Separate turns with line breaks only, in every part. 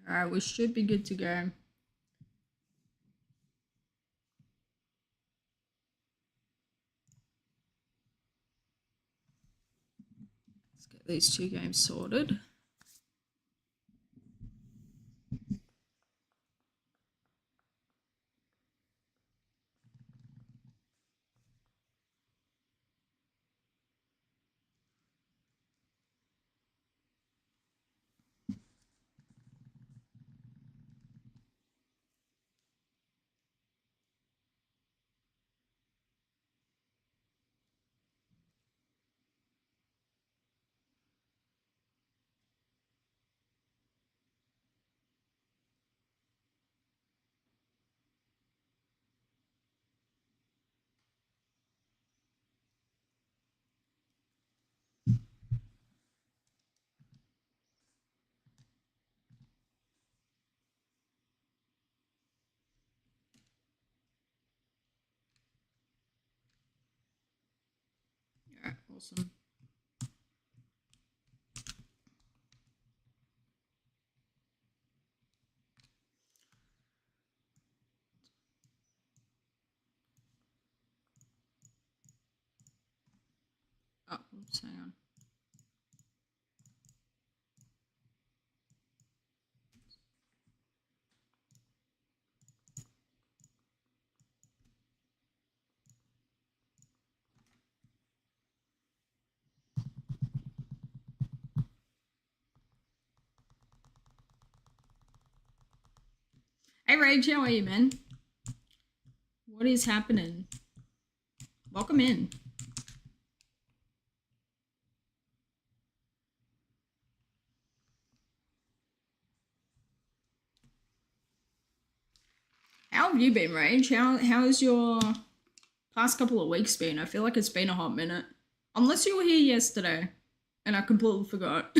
Alright, we should be good to go. Let's get these 2 games sorted. Alright, awesome. Oh, oops, hang on. Hey Rage, how are you, man? What is happening? Welcome in. How have you been, Rage? How's your past couple of weeks been? I feel like it's been a hot minute. Unless you were here yesterday and I completely forgot.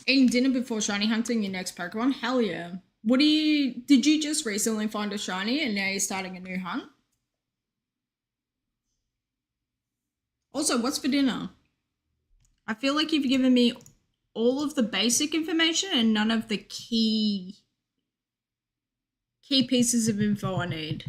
Eating dinner before shiny hunting your next Pokemon? Hell yeah. Did you just recently find a shiny and now you're starting a new hunt? Also, what's for dinner? I feel like you've given me all of the basic information and none of the key pieces of info I need.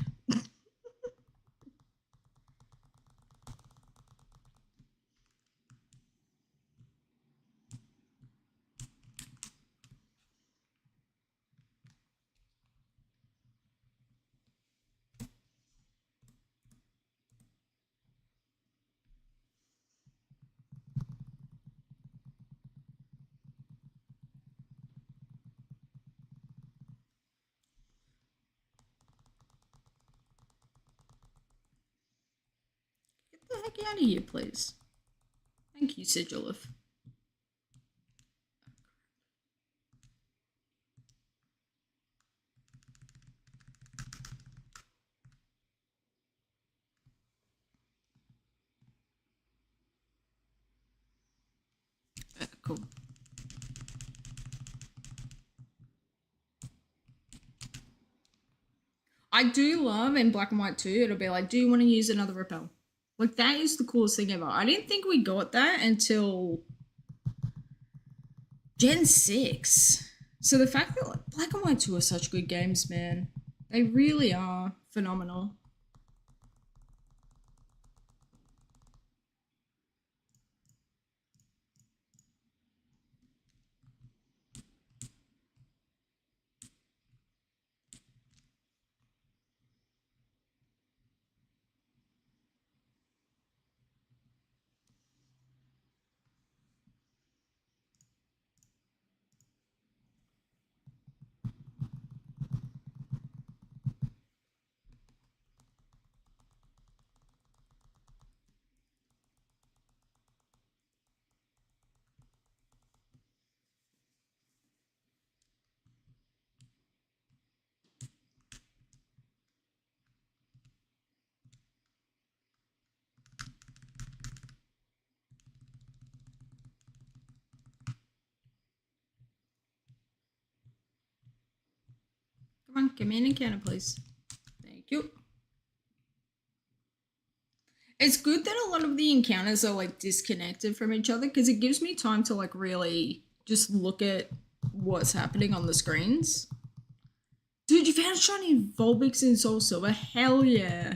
Get the heck out of here, please. Thank you, Sigilif. Cool. I do love in Black and White too, it'll be like, do you want to use another repel? Like, that is the coolest thing ever. I didn't think we got that until Gen 6. So the fact that Black and White 2 are such good games, man. They really are phenomenal. give me an encounter, please. Thank you. It's good that a lot of the encounters are like disconnected from each other because it gives me time to like really just look at what's happening on the screens. Dude, you found shiny Vulpix in Soul Silver? Hell yeah.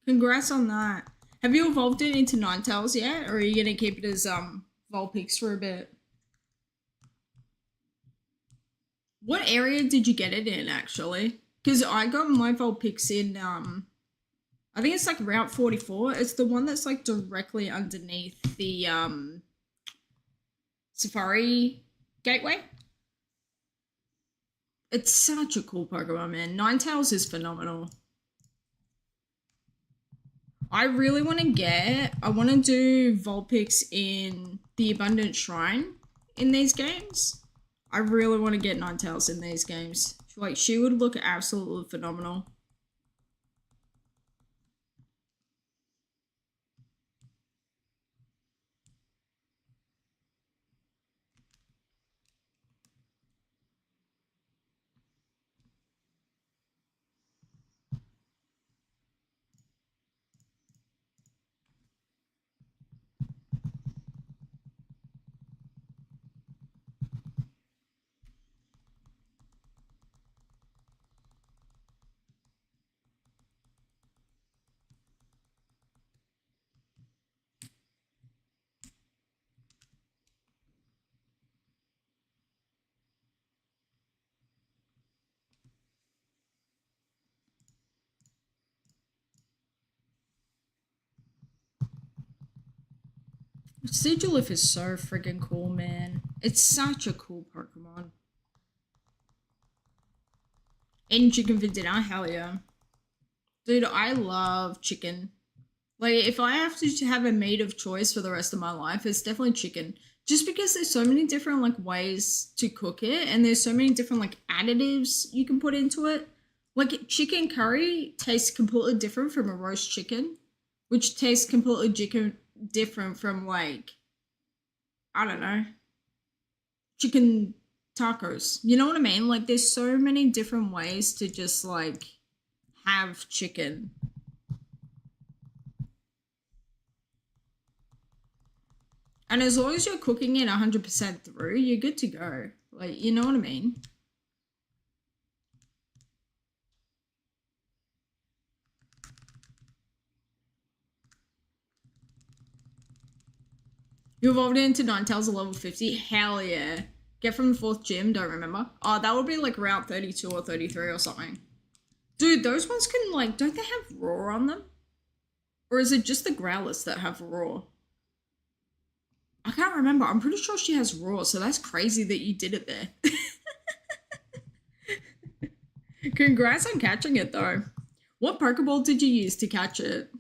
Congrats on that. Have you evolved it into Ninetales yet? Or are you going to keep it as Vulpix for a bit? What area did you get it in, actually? Because I got my Vulpix in, I think it's like Route 44. It's the one that's like directly underneath the Safari Gateway. It's such a cool Pokemon, man. Ninetales is phenomenal. I really want to do Vulpix in the Abundant Shrine in these games. I really want to get Ninetales in these games. Like, she would look absolutely phenomenal. Sigilif is so freaking cool, man. It's such a cool Pokemon. And chicken for dinner, hell yeah. Dude, I love chicken. Like, if I have to have a meat of choice for the rest of my life, it's definitely chicken. Just because there's so many different, like, ways to cook it, and there's so many different, like, additives you can put into it. Like, chicken curry tastes completely different from a roast chicken, which tastes completely different from, like, I don't know, chicken tacos. You know what I mean? Like, there's so many different ways to just, like, have chicken. And as long as you're cooking it 100% through, you're good to go. Like, you know what I mean? You evolved it into Ninetales at level 50? Hell yeah. Get from the 4th gym, don't remember. Oh, that would be like Route 32 or 33 or something. Dude, those ones can, like, don't they have raw on them? Or is it just the Growlers that have raw? I can't remember. I'm pretty sure she has raw, so that's crazy that you did it there. Congrats on catching it, though. What Pokeball did you use to catch it?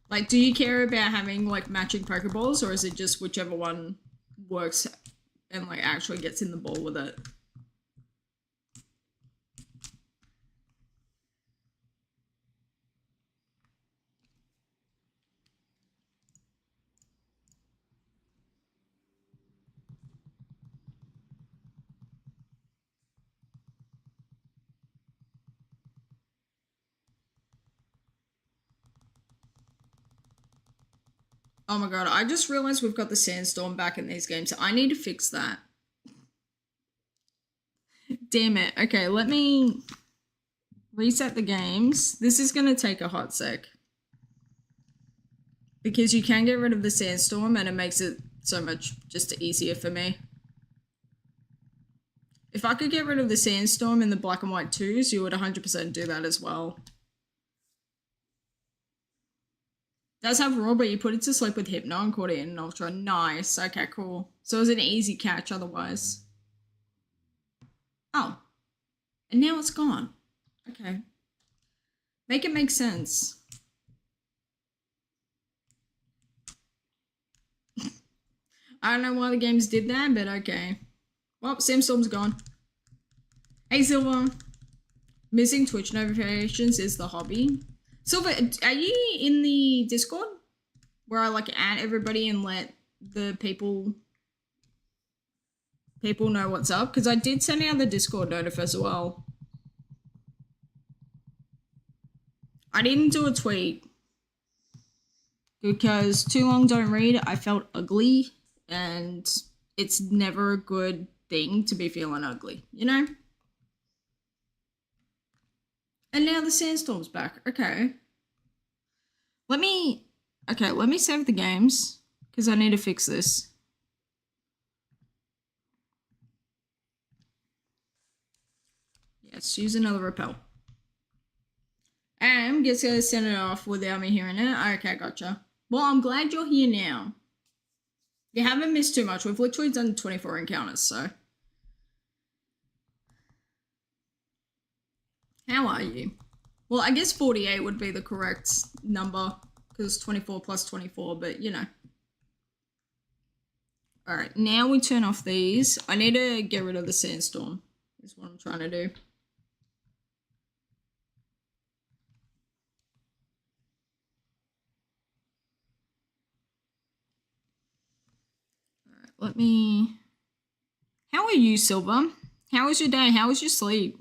Like, do you care about having, like, matching Pokeballs, or is it just whichever one works and, like, actually gets in the ball with it? Oh my god, I just realized we've got the sandstorm back in these games. I need to fix that. Damn it. Okay, let me reset the games. This is going to take a hot sec. Because you can get rid of the sandstorm and it makes it so much just easier for me. If I could get rid of the sandstorm in the black and white 2s, you would 100% do that as well. Does have raw, but you put it to sleep with Hypno and caught it in an Ultra. Nice. Okay, cool. So it was an easy catch otherwise. Oh. And now it's gone. Okay. Make it make sense. I don't know why the games did that, but okay. Well, Sandstorm's gone. Hey, Silver. Missing Twitch notifications is the hobby. Silver, are you in the Discord? Where I, like, add everybody and let the people people know what's up, because I did send out the Discord notif as well. I didn't do a tweet because too long don't read. I felt ugly, and it's never a good thing to be feeling ugly, you know? And now the sandstorm's back. Okay. Let me save the games, because I need to fix this. Yes, use another repel. And just gonna send it off without me hearing it. Okay, gotcha. Well, I'm glad you're here now. You haven't missed too much. We've literally done 24 encounters, so. How are you? Well, I guess 48 would be the correct number, because 24 plus 24, but you know. Alright, now we turn off these. I need to get rid of the sandstorm, is what I'm trying to do. Alright, let me... How are you, Silver? How was your day? How was your sleep?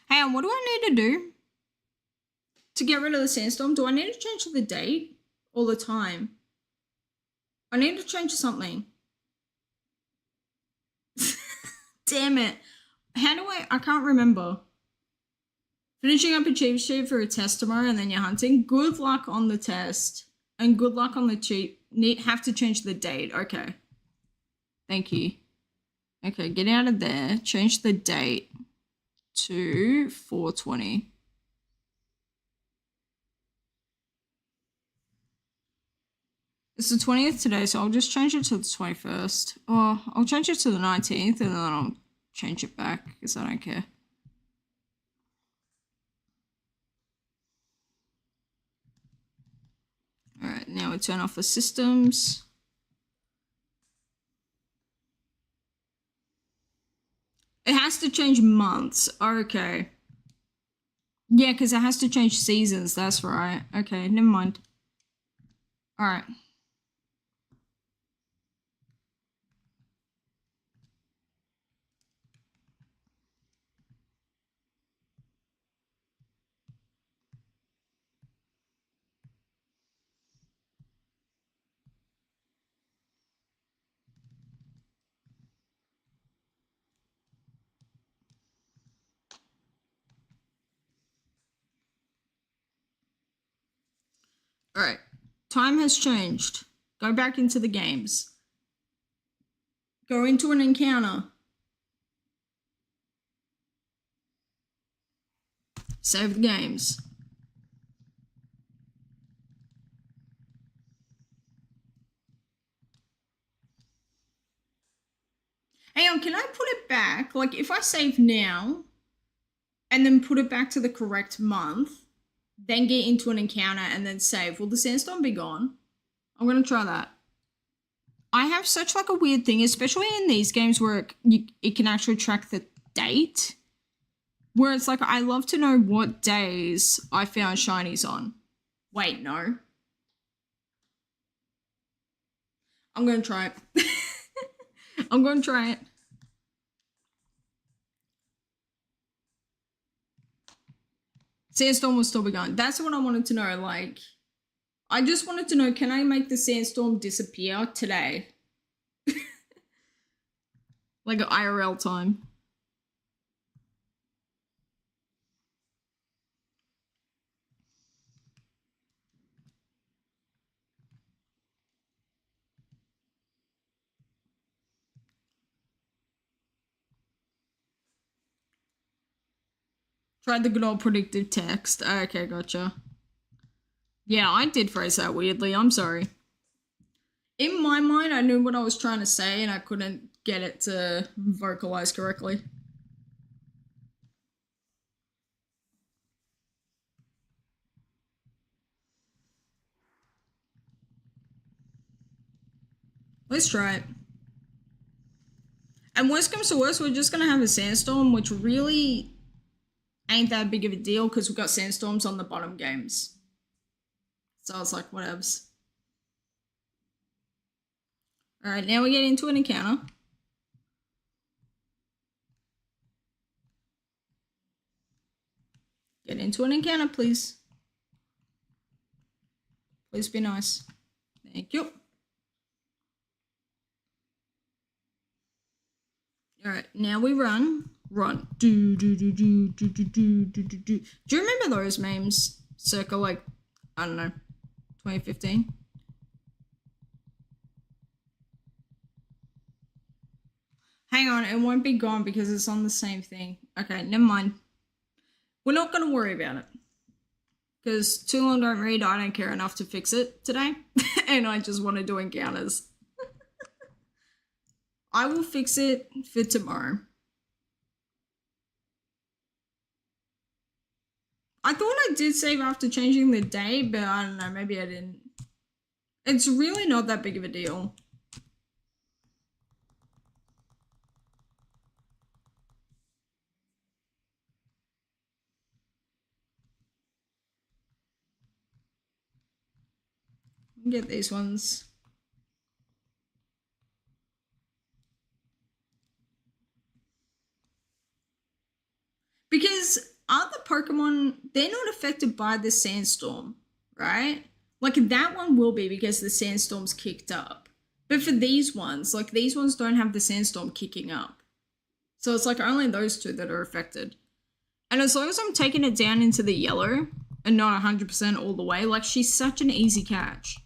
Hey, what do I need to do to get rid of the sandstorm? Do I need to change the date all the time? I need to change something. Damn it. How do I can't remember. Finishing up a cheat sheet for a test tomorrow, and then you're hunting. Good luck on the test. And good luck on the cheat. Have to change the date. Okay. Thank you. Okay, get out of there. Change the date to 420. It's the 20th today, so I'll just change it to the 21st. Or I'll change it to the 19th, and then I'll change it back, because I don't care. Alright, now we turn off the systems. It has to change months. Okay. Yeah, because it has to change seasons. That's right. Okay, never mind. Alright. Alright. Time has changed. Go back into the games. Go into an encounter. Save the games. Hang on, can I put it back? Like, if I save now, and then put it back to the correct month, then get into an encounter and then save, will the sandstorm be gone? I'm gonna try that. I have such like a weird thing, especially in these games where it can actually track the date. Where it's like, I love to know what days I found shinies on. Wait, no. I'm gonna try it. I'm gonna try it. Sandstorm will still be gone. That's what I wanted to know. Like, I just wanted to know, can I make the sandstorm disappear today? Like an IRL time. Tried the good old predictive text. Okay, gotcha. Yeah, I did phrase that weirdly. I'm sorry. In my mind, I knew what I was trying to say, and I couldn't get it to vocalize correctly. Let's try it. And worst comes to worst, we're just gonna have a sandstorm, which really ain't that big of a deal because we've got sandstorms on the bottom games. So I was like, whatevs. Alright, now we get into an encounter. Get into an encounter, please. Please be nice. Thank you. Alright, now we run. Run. Do. Do you remember those memes? Circa, like, I don't know, 2015? Hang on, it won't be gone because it's on the same thing. Okay, never mind. We're not going to worry about it. Because Too Long Don't Read, I don't care enough to fix it today. And I just want to do encounters. I will fix it for tomorrow. I thought I did save after changing the day, but I don't know, maybe I didn't. It's really not that big of a deal. Get these ones. Because other Pokemon, they're not affected by the sandstorm, right? Like that one will be because the sandstorm's kicked up. But for these ones, like these ones don't have the sandstorm kicking up. So it's like only those two that are affected. And as long as I'm taking it down into the yellow and not 100% all the way, like she's such an easy catch.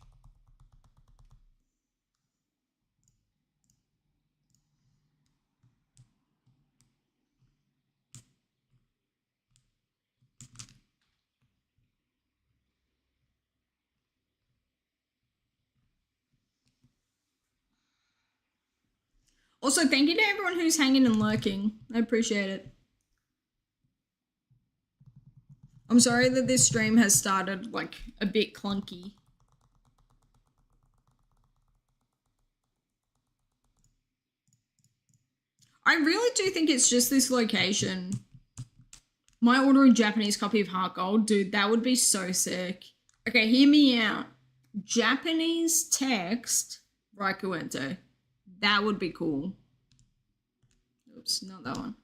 Also, thank you to everyone who's hanging and lurking. I appreciate it. I'm sorry that this stream has started, like, a bit clunky. I really do think it's just this location. My order a Japanese copy of Heart Gold, dude, that would be so sick. Okay, hear me out. Japanese text, Raikuente. That would be cool. Oops, not that one.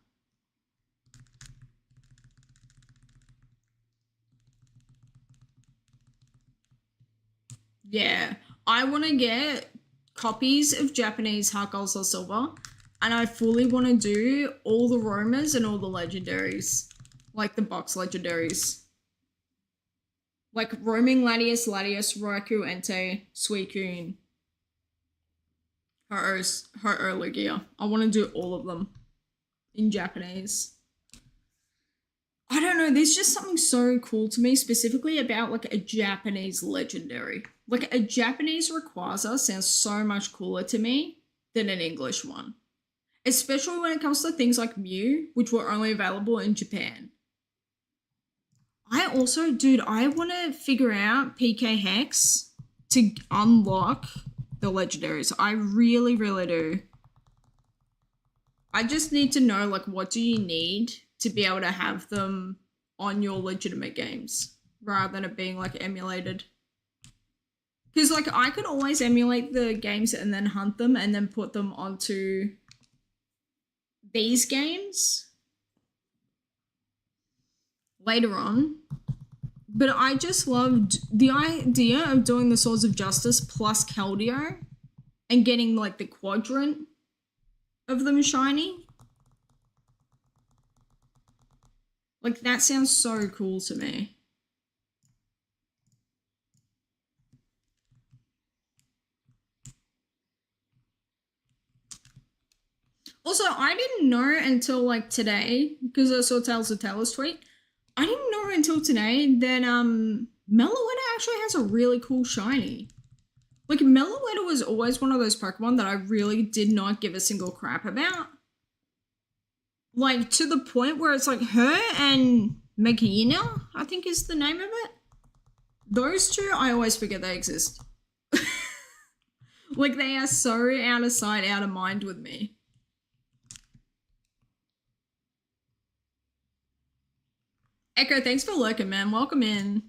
Yeah, I want to get copies of Japanese Heart Gold Soul Silver, and I fully want to do all the Romas and all the legendaries, like the box legendaries. Like Roaming Latias, Raikou, Entei, Suicune, her Lugia. I want to do all of them in Japanese. I don't know, there's just something so cool to me specifically about like a Japanese legendary. Like a Japanese Rayquaza sounds so much cooler to me than an English one. Especially when it comes to things like Mew, which were only available in Japan. I also, dude, I want to figure out PK Hex to unlock the legendaries. I really, really do. I just need to know, like, what do you need to be able to have them on your legitimate games rather than it being, like, emulated. Because, like, I could always emulate the games and then hunt them and then put them onto these games later on. But I just loved the idea of doing the Swords of Justice plus Keldeo and getting, like, the quadrant of them shiny. Like, that sounds so cool to me. Also, I didn't know until, like, today, because I saw Tales of Taylor's tweet, I didn't know until today that, Meloetta actually has a really cool shiny. Like, Meloetta was always one of those Pokemon that I really did not give a single crap about. Like, to the point where it's like her and Megina, I think is the name of it. Those two, I always forget they exist. Like, they are so out of sight, out of mind with me. Echo, thanks for lurking, man. Welcome in.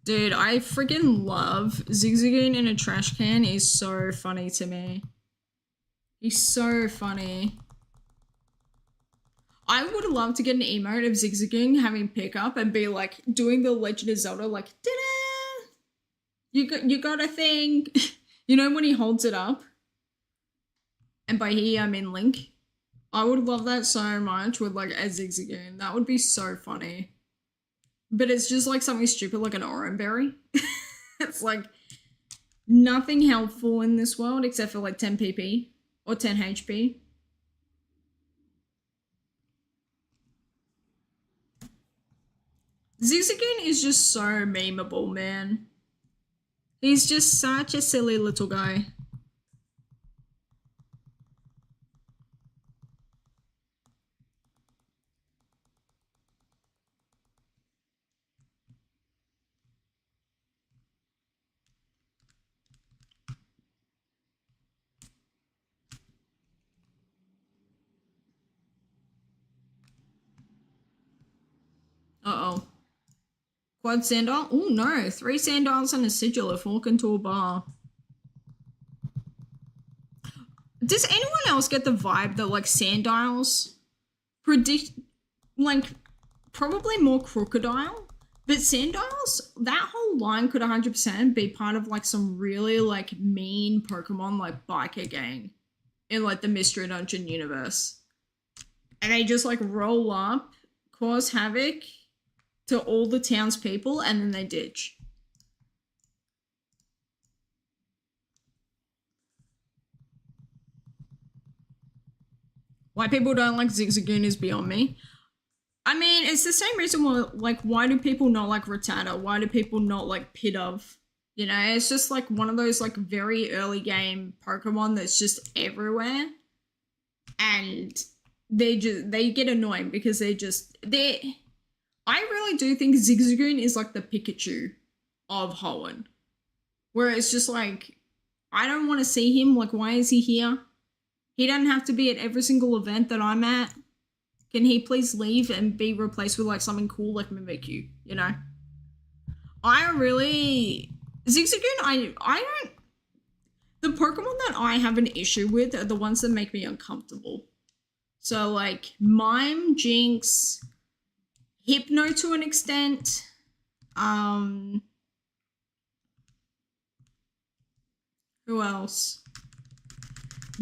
Dude, I freaking love Zigzagoon in a trash can. Is so funny to me. He's so funny. I would love to get an emote of Zigzagoon having pickup and be like doing the Legend of Zelda, like, ta-da! You got a thing. You know when he holds it up? And by he, I mean Link. I would love that so much with like a Zigzagoon. That would be so funny. But it's just like something stupid like an Oranberry. It's like nothing helpful in this world except for like 10 PP or 10 HP. Zigzagoon is just so memeable, man. He's just such a silly little guy. Uh-oh. Quad Sandile? Oh no, 3 Sandiles and a Sigil if walk into a bar. Does anyone else get the vibe that like Sandiles predict, like, probably more Crocodile, but Sandiles, that whole line could 100% be part of like some really like mean Pokemon like biker gang in like the Mystery Dungeon universe. And they just like roll up, cause havoc to all the townspeople, and then they ditch. Why people don't like Zigzagoon is beyond me. I mean, it's the same reason why, like, why do people not like Rattata? Why do people not like Pidove? You know, it's just like one of those like very early game Pokemon that's just everywhere. And they get annoying because I really do think Zigzagoon is like the Pikachu of Hoenn. Where it's just like, I don't want to see him. Like, why is he here? He doesn't have to be at every single event that I'm at. Can he please leave and be replaced with like something cool like Mimikyu, you know? Zigzagoon, I don't... The Pokemon that I have an issue with are the ones that make me uncomfortable. So like Mime, Jinx, Hypno to an extent. Who else?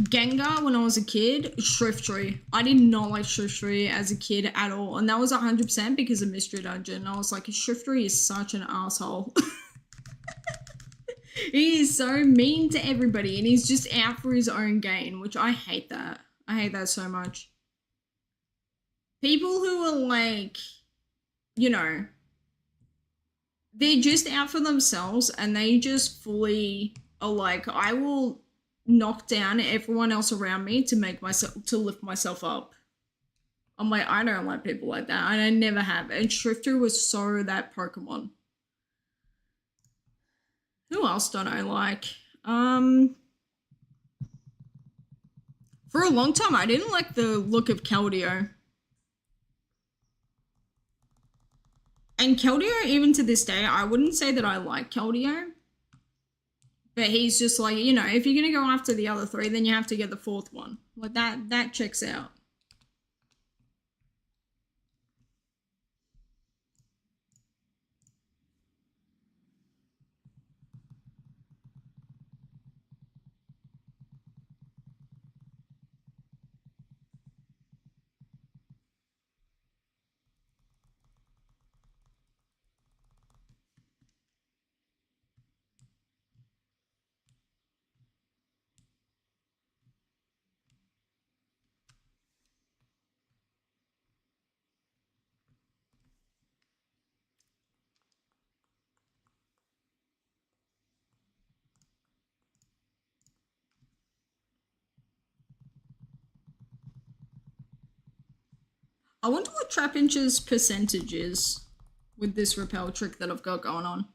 Gengar when I was a kid. Shiftry. I did not like Shiftry as a kid at all. And that was 100% because of Mystery Dungeon. I was like, Shiftry is such an asshole. He is so mean to everybody and he's just out for his own gain, which I hate that. I hate that so much. People who are like, you know, they're just out for themselves and they just fully are like, I will knock down everyone else around me to lift myself up. I'm like, I don't like people like that, and I never have. And Shrifter was so that Pokemon. Who else don't I like? For a long time, I didn't like the look of Keldeo. And Keldeo, even to this day, I wouldn't say that I like Keldeo. But he's just like, you know, if you're going to go after the other 3, then you have to get the 4th one. Like, that checks out. I wonder what Trapinch's percentage is with this repel trick that I've got going on.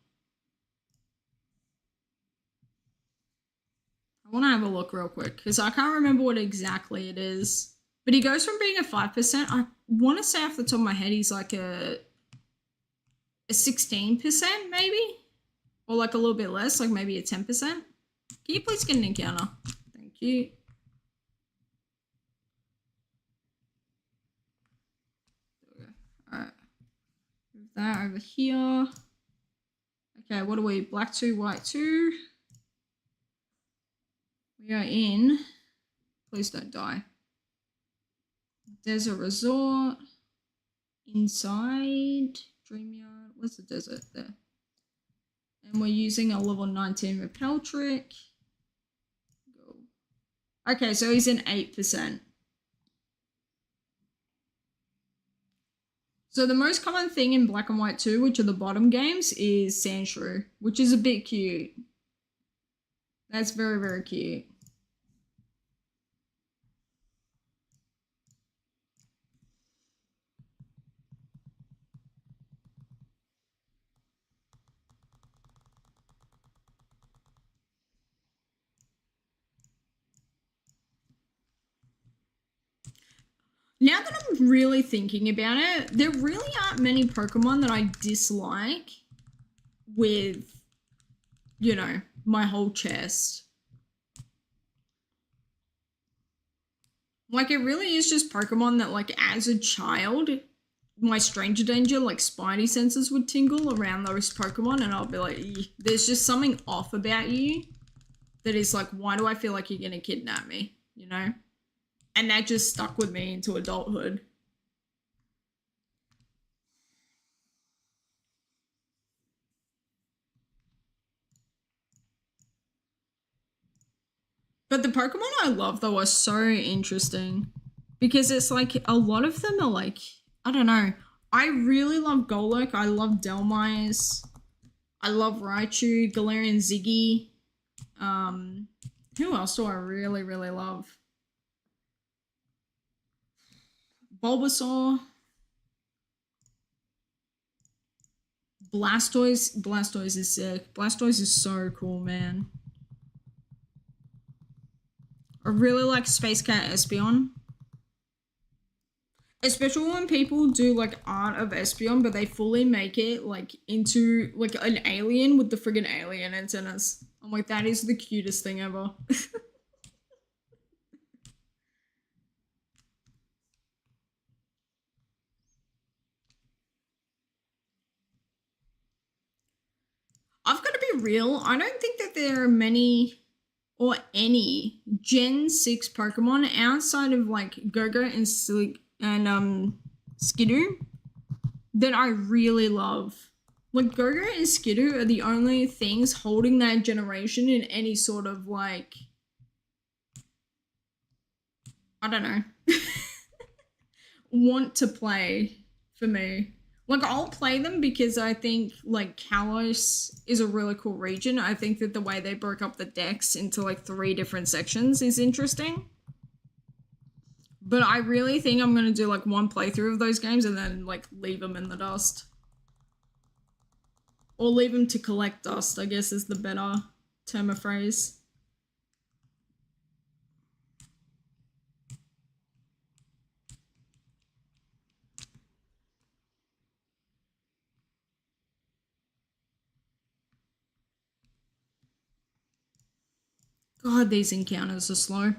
I want to have a look real quick because I can't remember what exactly it is. But he goes from being a 5%. I want to say off the top of my head, he's like a 16% maybe? Or like a little bit less, like maybe a 10%. Can you please get an encounter? Thank you. Alright. Move that over here. Okay, what are we? Black 2, white 2. We are in. Please don't die. Desert Resort. Inside. Dreamyard. What's the desert there? And we're using a level 19 repel trick. Go. Okay, so he's in 8%. So the most common thing in Black and White 2, which are the bottom games, is Sandshrew, which is a bit cute. That's very, very cute. Now that I'm really thinking about it, there really aren't many Pokemon that I dislike with, you know, my whole chest. Like, it really is just Pokemon that, like, as a child, my stranger danger, like, spidey senses would tingle around those Pokemon, and I'll be like, there's just something off about you that is like, why do I feel like you're gonna kidnap me, you know? And that just stuck with me into adulthood. But the Pokemon I love, though, are so interesting. Because it's like, a lot of them are like, I don't know. I really love Golurk. I love Delmise. I love Raichu, Galarian Ziggy. Who else do I really, really love? Bulbasaur. Blastoise. Blastoise is sick. Blastoise is so cool, man. I really like Space Cat Espeon. Especially when people do like art of Espeon, but they fully make it like into like an alien with the friggin' alien antennas. I'm like, that is the cutest thing ever. I've got to be real. I don't think that there are many or any Gen 6 Pokemon outside of like Go-Go and Skidoo that I really love. Like, Go-Go and Skidoo are the only things holding that generation in any sort of, like, I don't know, want to play for me. Like, I'll play them because I think, like, Kalos is a really cool region. I think that the way they broke up the decks into, like, 3 different sections is interesting. But I really think I'm going to do, like, one playthrough of those games and then, like, leave them in the dust. Or leave them to collect dust, I guess is the better term of phrase. God, these encounters are slow.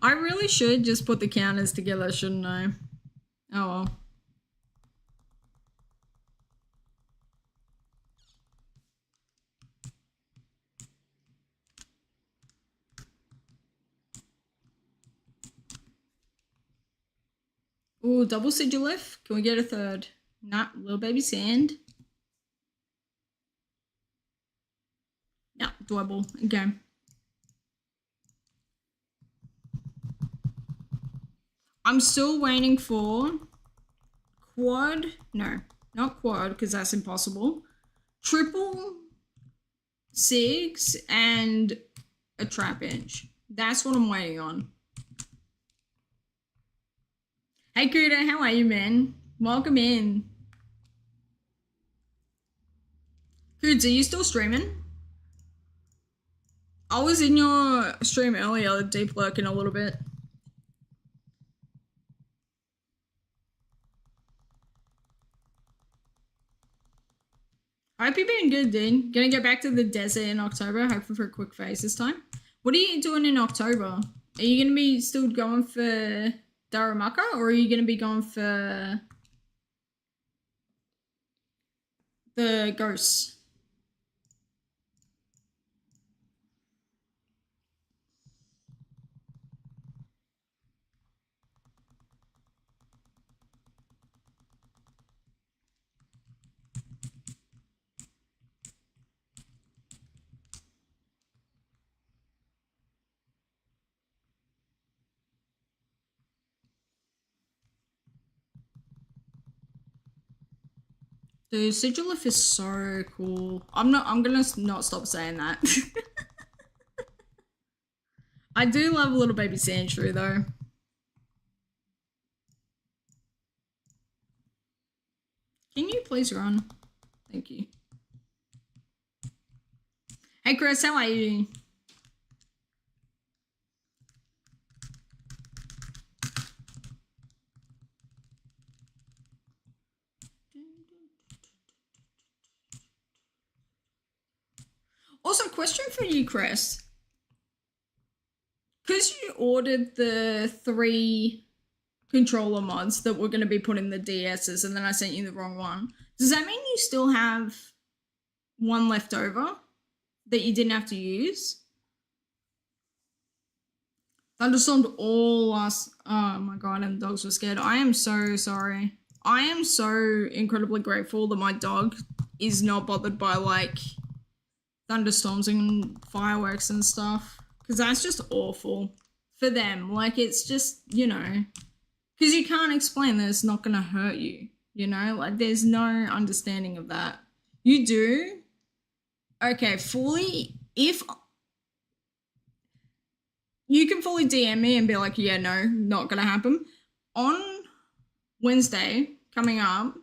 I really should just put the counters together, shouldn't I? Oh well. Ooh, double Sigilif. Can we get a third? Nah, little baby sand. Yeah, double. Okay. I'm still waiting for quad. No, not quad, because that's impossible. Triple Sigs and a Trapinch. That's what I'm waiting on. Hey, Kuda, how are you, man? Welcome in. Kuds, are you still streaming? I was in your stream earlier, deep lurking a little bit. I hope you've been good, Dean. Gonna go back to the desert in October, hoping for a quick phase this time. What are you doing in October? Are you gonna be still going for Daramaka, or are you gonna be going for the ghosts? Dude, Sigilif is I'm gonna not stop saying that. I do love little baby Sandshrew though. Can you please run? Thank you. Hey Chris, how are you? Also, question for you, Chris. Because you ordered the 3 controller mods that were going to be put in the DSs and then I sent you the wrong one, does that mean you still have one left over that you didn't have to use? Thunderstormed all last... Oh my god, and the dogs were scared. I am so sorry. I am so incredibly grateful that my dog is not bothered by, like, thunderstorms and fireworks and stuff, because that's just awful for them. Like, it's just, you know, because you can't explain that it's not going to hurt you, you know? Like, there's no understanding of that. You do? Okay, fully, if... You can fully DM me and be like, yeah, no, not going to happen. On Wednesday, coming up,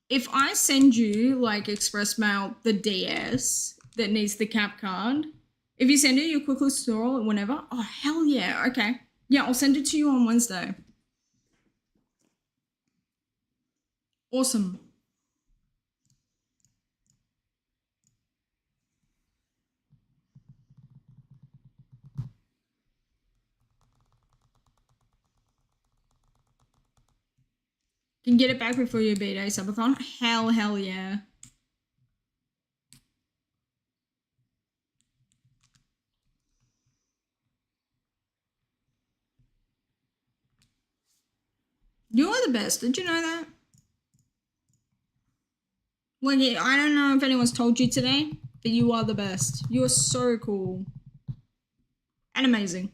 if I send you, like, express mail the DS that needs the cap card, if you send it, you'll quickly store it whenever. Oh, hell yeah. Okay. Yeah, I'll send it to you on Wednesday. Awesome. Can get it back before your B-Day subathon? Hell yeah. You are the best. Did you know that? Like, I don't know if anyone's told you today, but you are the best. You are so cool. And amazing.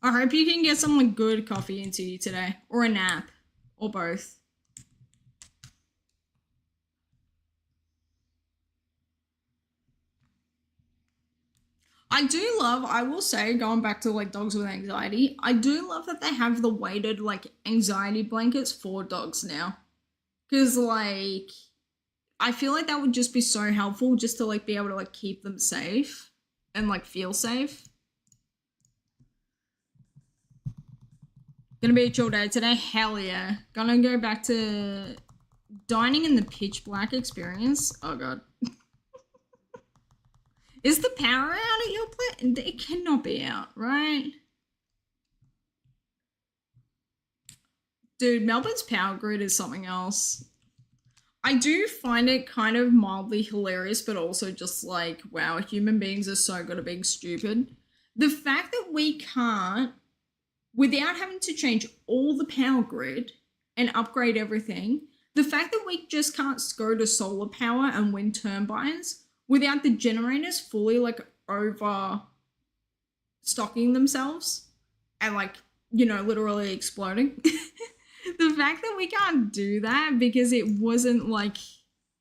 I hope you can get some, like, good coffee into you today. Or a nap. Or both. I do love, I will say, going back to, like, dogs with anxiety, I do love that they have the weighted, like, anxiety blankets for dogs now. Because, like, I feel like that would just be so helpful just to, like, be able to, like, keep them safe and, like, feel safe. Gonna be a chill day today? Hell yeah. Gonna go back to dining in the pitch black experience. Oh god. Is the power out at your place? It cannot be out, right? Dude, Melbourne's power grid is something else. I do find it kind of mildly hilarious, but also just like, wow, human beings are so good at being stupid. The fact that we can't, without having to change all the power grid and upgrade everything, the fact that we just can't go to solar power and wind turbines without the generators fully, like, over stocking themselves and, like, you know, literally exploding. The fact that we can't do that because it wasn't, like,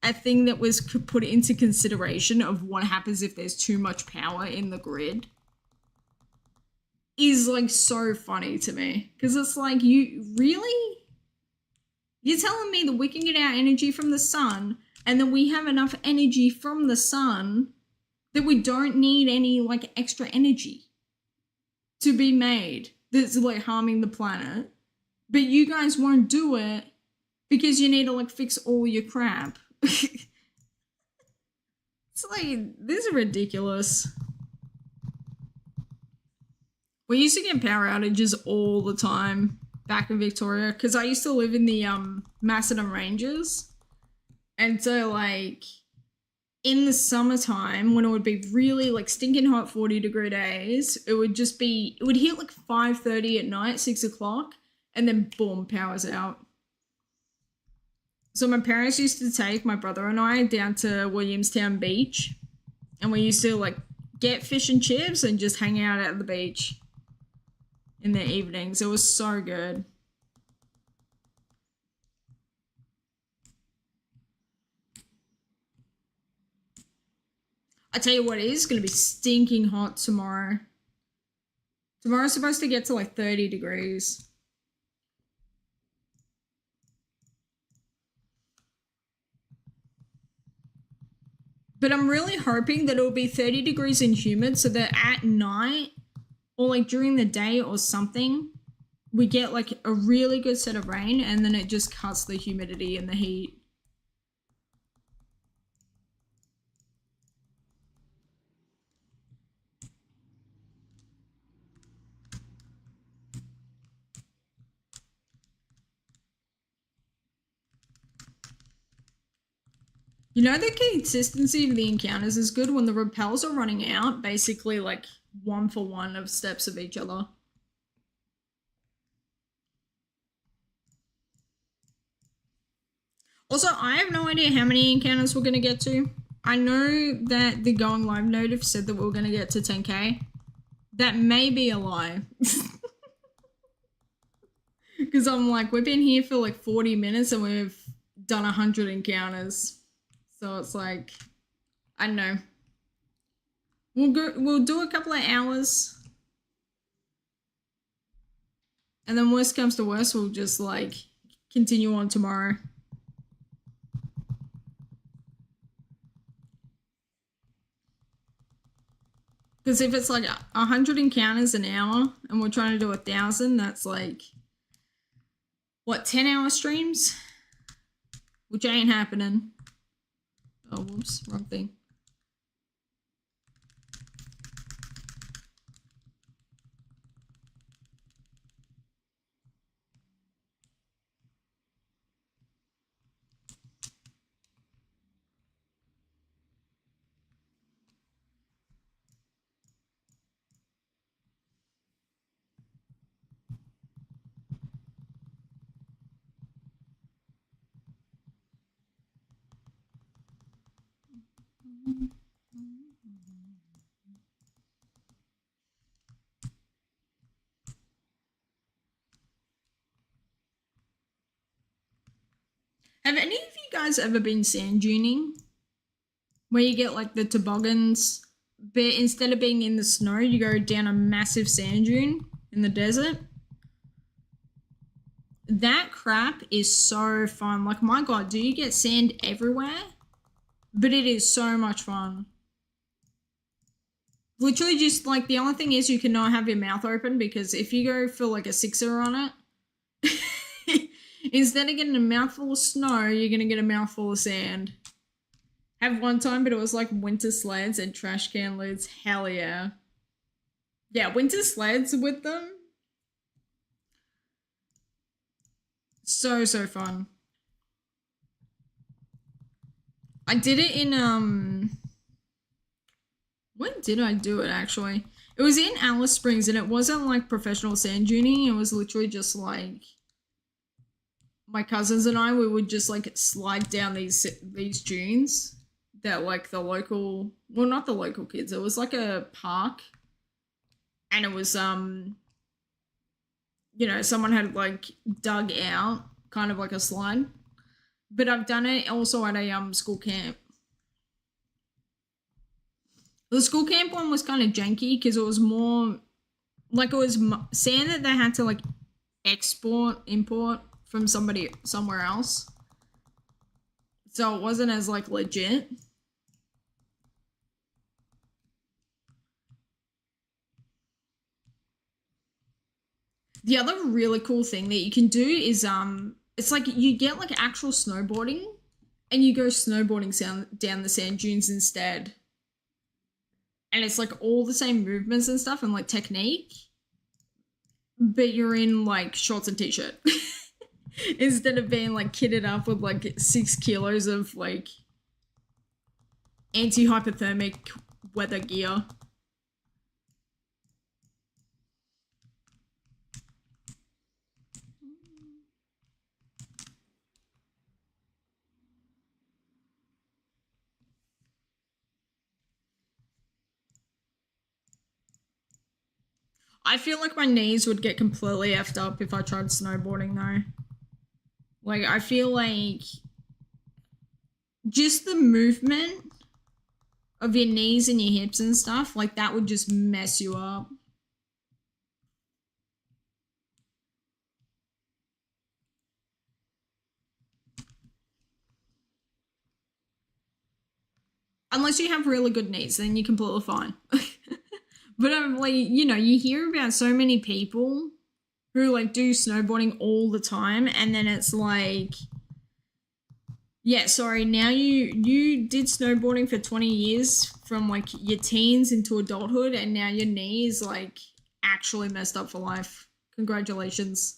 a thing that was put into consideration of what happens if there's too much power in the grid is, like, so funny to me. Because it's like, you really? You're telling me that we can get our energy from the sun, and then we have enough energy from the sun that we don't need any like extra energy to be made that's like harming the planet, but you guys won't do it because you need to like fix all your crap. It's like, this is ridiculous. We used to get power outages all the time back in Victoria because I used to live in the Macedon Ranges, and so like in the summertime when it would be really like stinking hot 40-degree days, it would hit like 5:30 at night, 6 o'clock, and then boom, power's out. So my parents used to take my brother and I down to Williamstown Beach, and we used to like get fish and chips and just hang out at the beach in the evenings. It was so good. I tell you what, it is going to be stinking hot tomorrow. Tomorrow's supposed to get to like 30 degrees. But I'm really hoping that it'll be 30 degrees and humid so that at night or like during the day or something, we get like a really good set of rain, and then it just cuts the humidity and the heat. You know, the consistency of the encounters is good when the repels are running out, basically like 1-for-1 of steps of each other. Also, I have no idea how many encounters we're going to get to. I know that the going live notif said that we were going to get to 10k. That may be a lie. Because I'm like, we've been here for like 40 minutes and we've done 100 encounters. So it's like, I don't know. We'll do a couple of hours. And then worst comes to worst, we'll just like continue on tomorrow. Because if it's like 100 encounters an hour and we're trying to do 1,000, that's like, what, 10-hour streams? Which ain't happening. Oh, whoops, wrong thing. Have any of you guys ever been sand duning? Where you get like the toboggans, but instead of being in the snow, you go down a massive sand dune in the desert? That crap is so fun. Like, my god, do you get sand everywhere? But it is so much fun. Literally just like, the only thing is you cannot have your mouth open, because if you go for like a 6er on it, instead of getting a mouthful of snow, you're gonna get a mouthful of sand. Have one time, but it was like winter sleds and trash can lids. Hell yeah. Yeah, winter sleds with them. So fun. I did it in when did I do it actually? It was in Alice Springs, and it wasn't like professional sand duning. It was literally just like my cousins and I, we would just like slide down these dunes that like the local, well, not the local kids, it was like a park, and it was you know, someone had like dug out kind of like a slide. But I've done it also at a school camp. The school camp one was kind of janky because it was more like, it was sand that they had to like import from somewhere else. So it wasn't as like legit. The other really cool thing that you can do is it's like you get like actual snowboarding and you go snowboarding down the sand dunes instead. And it's like all the same movements and stuff and like technique, but you're in like shorts and t-shirt instead of being like kitted up with like 6 kilos of like anti-hypothermic weather gear. I feel like my knees would get completely effed up if I tried snowboarding though. Like, I feel like just the movement of your knees and your hips and stuff, like that would just mess you up. Unless you have really good knees, then you're completely fine. But I'm like, you know, you hear about so many people who like do snowboarding all the time, and then it's like, yeah, sorry, now you did snowboarding for 20 years from like your teens into adulthood, and now your knee is like actually messed up for life. Congratulations.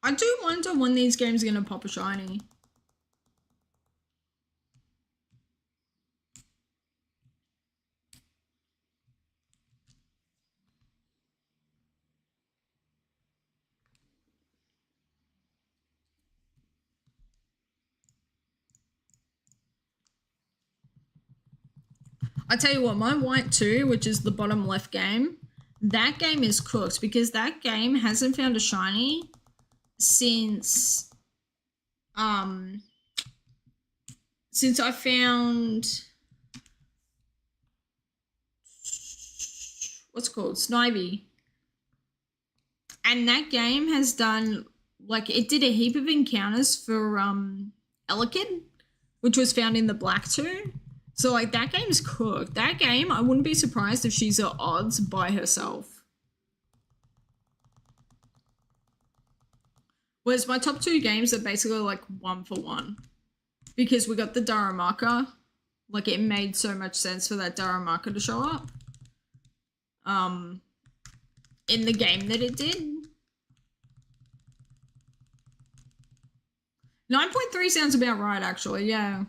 I do wonder when these games are going to pop a shiny. I tell you what, my white 2, which is the bottom left game, that game is cooked because that game hasn't found a shiny since I found what's it called, Snivy. And that game has done like it did a heap of encounters for Elekid, which was found in the black 2. So, like, that game's cooked. That game, I wouldn't be surprised if she's at odds by herself. Whereas my top 2 games are basically, like, 1 for 1. Because we got the Darumaka. Like, it made so much sense for that Darumaka to show up. In the game that it did. 9.3 sounds about right, actually, yeah.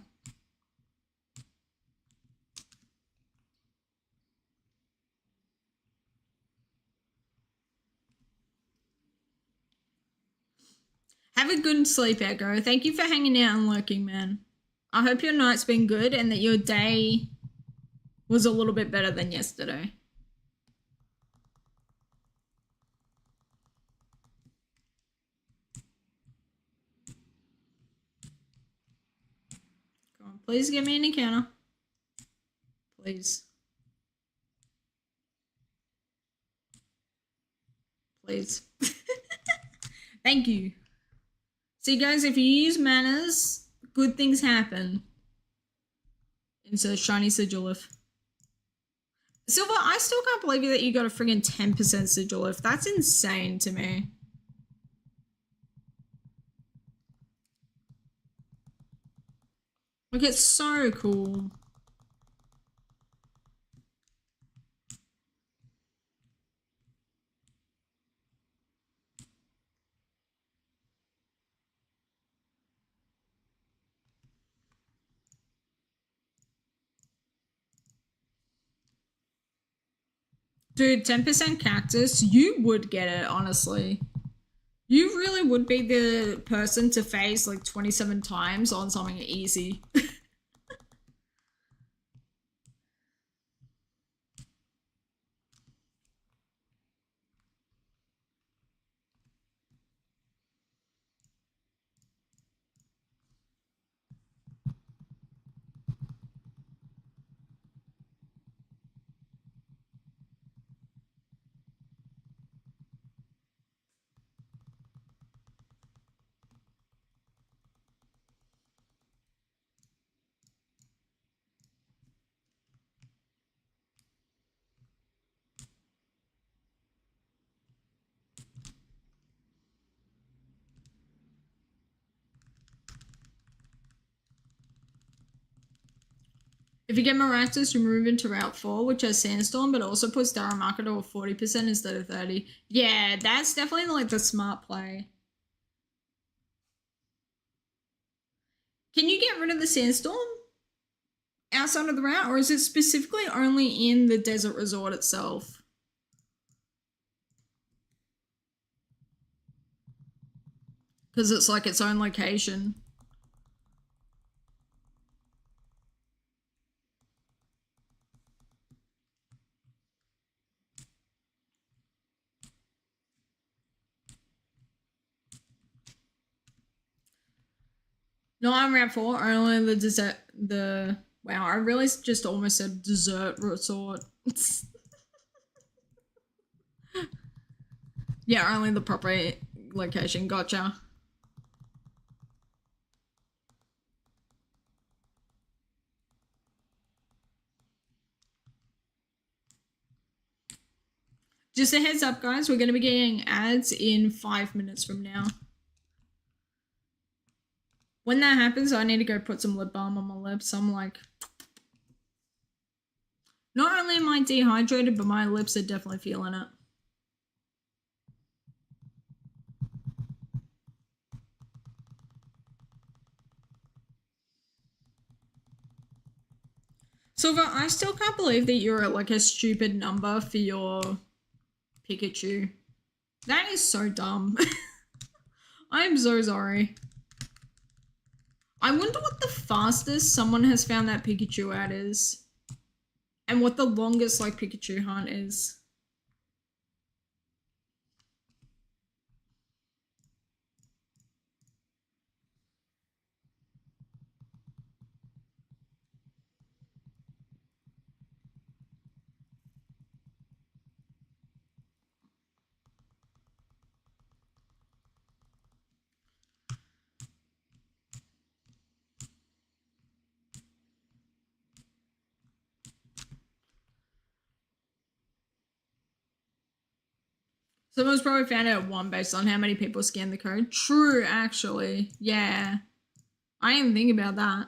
Have a good sleep, Echo. Thank you for hanging out and lurking, man. I hope your night's been good and that your day was a little bit better than yesterday. Come on, please give me an encounter. Please. Please. Thank you. See, guys, if you use manners, good things happen. Insert shiny Sigilif. Silver, I still can't believe that you got a friggin' 10% Sigilif. That's insane to me. Like, it's so cool. Dude, 10% cactus, you would get it, honestly. You really would be the person to face like 27 times on something easy. If you get Maractus, you move into Route 4, which has Sandstorm, but also puts Darumaka to a 40% instead of 30. Yeah, that's definitely like the smart play. Can you get rid of the Sandstorm outside of the route, or is it specifically only in the desert resort itself? Because it's like its own location. No, I'm Route 4, only the desert, wow, I really just almost said dessert resort. Yeah, only the proper location, gotcha. Just a heads up, guys, we're going to be getting ads in 5 minutes from now. When that happens, I need to go put some lip balm on my lips. I'm like, not only am I dehydrated, but my lips are definitely feeling it. Silver, I still can't believe that you're at like a stupid number for your Pikachu. That is so dumb. I'm so sorry. I wonder what the fastest someone has found that Pikachu at is. And what the longest like Pikachu hunt is. Someone's probably found it at 1 based on how many people scanned the code. True, actually. Yeah. I didn't think about that.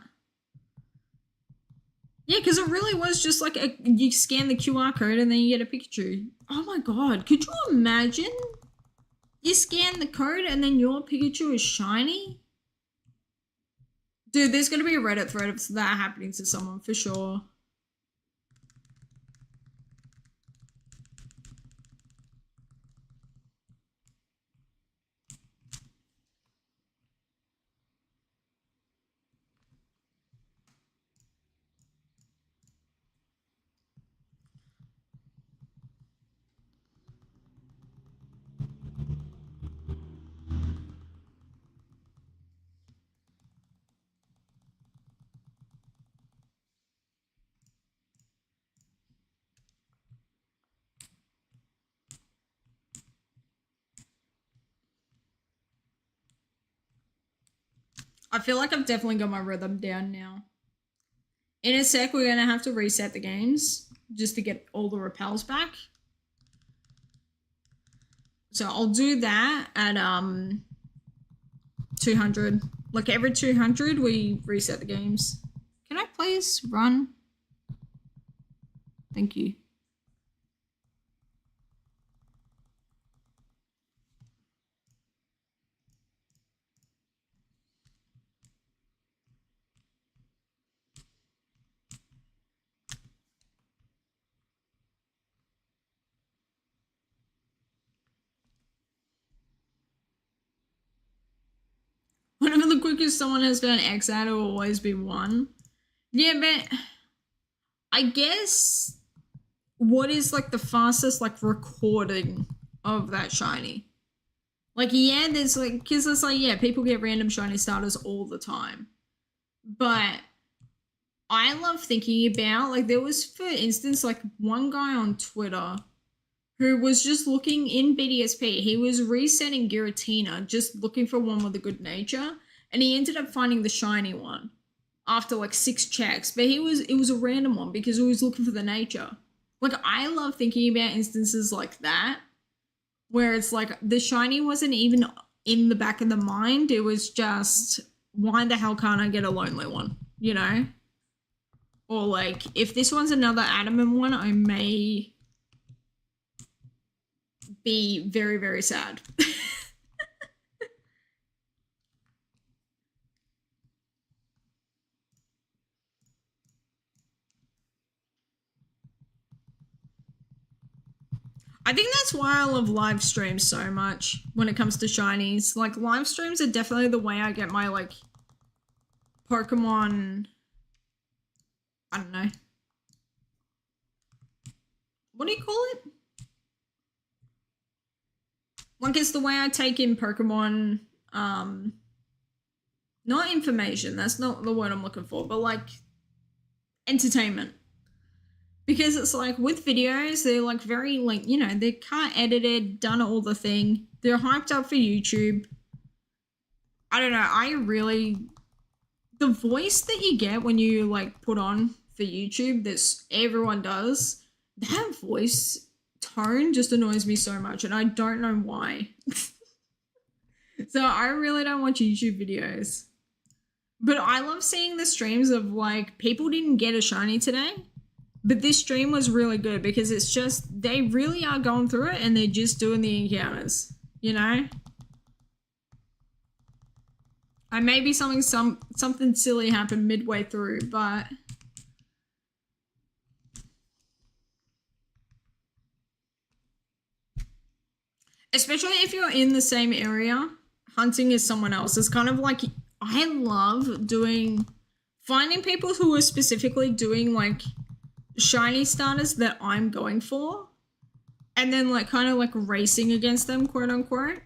Yeah, because it really was just like you scan the QR code and then you get a Pikachu. Oh my god, could you imagine? You scan the code and then your Pikachu is shiny? Dude, there's going to be a Reddit thread of that happening to someone for sure. I feel like I've definitely got my rhythm down now. In a sec, we're going to have to reset the games just to get all the repels back. So I'll do that at 200. Like every 200, we reset the games. please? Run. Thank you. Whenever the quickest someone has found X out, it will always be 1. Yeah, but I guess what is like the fastest like recording of that shiny? Like, yeah, there's like, because it's like, yeah, people get random shiny starters all the time. But I love thinking about, like, there was, for instance, like one guy on Twitter who was just looking in BDSP. He was resetting Giratina, just looking for one with a good nature, and he ended up finding the shiny one after like 6 checks. But it was a random one because he was looking for the nature. Like, I love thinking about instances like that, where it's like the shiny wasn't even in the back of the mind. It was just, why the hell can't I get a lonely one, you know? Or like, if this one's another adamant one, I may be very, very sad. I think that's why I love live streams so much when it comes to shinies. Like, live streams are definitely the way I get my, like, Pokemon, I don't know. What do you call it? Like, it's the way I take in Pokemon, not information, that's not the word I'm looking for, but like entertainment. Because it's like with videos, they're like very like, you know, they're cut, edited, done all the thing. They're hyped up for YouTube. I don't know, the voice that you get when you like put on for YouTube, that's everyone does, that voice tone just annoys me so much, and I don't know why. So I really don't watch YouTube videos. But I love seeing the streams of like, people didn't get a shiny today, but this stream was really good because it's just, they really are going through it and they're just doing the encounters, you know? I maybe something silly happened midway through, but especially if you're in the same area, hunting as someone else is kind of like, I love finding people who are specifically doing like shiny starters that I'm going for, and then like kind of like racing against them, quote unquote,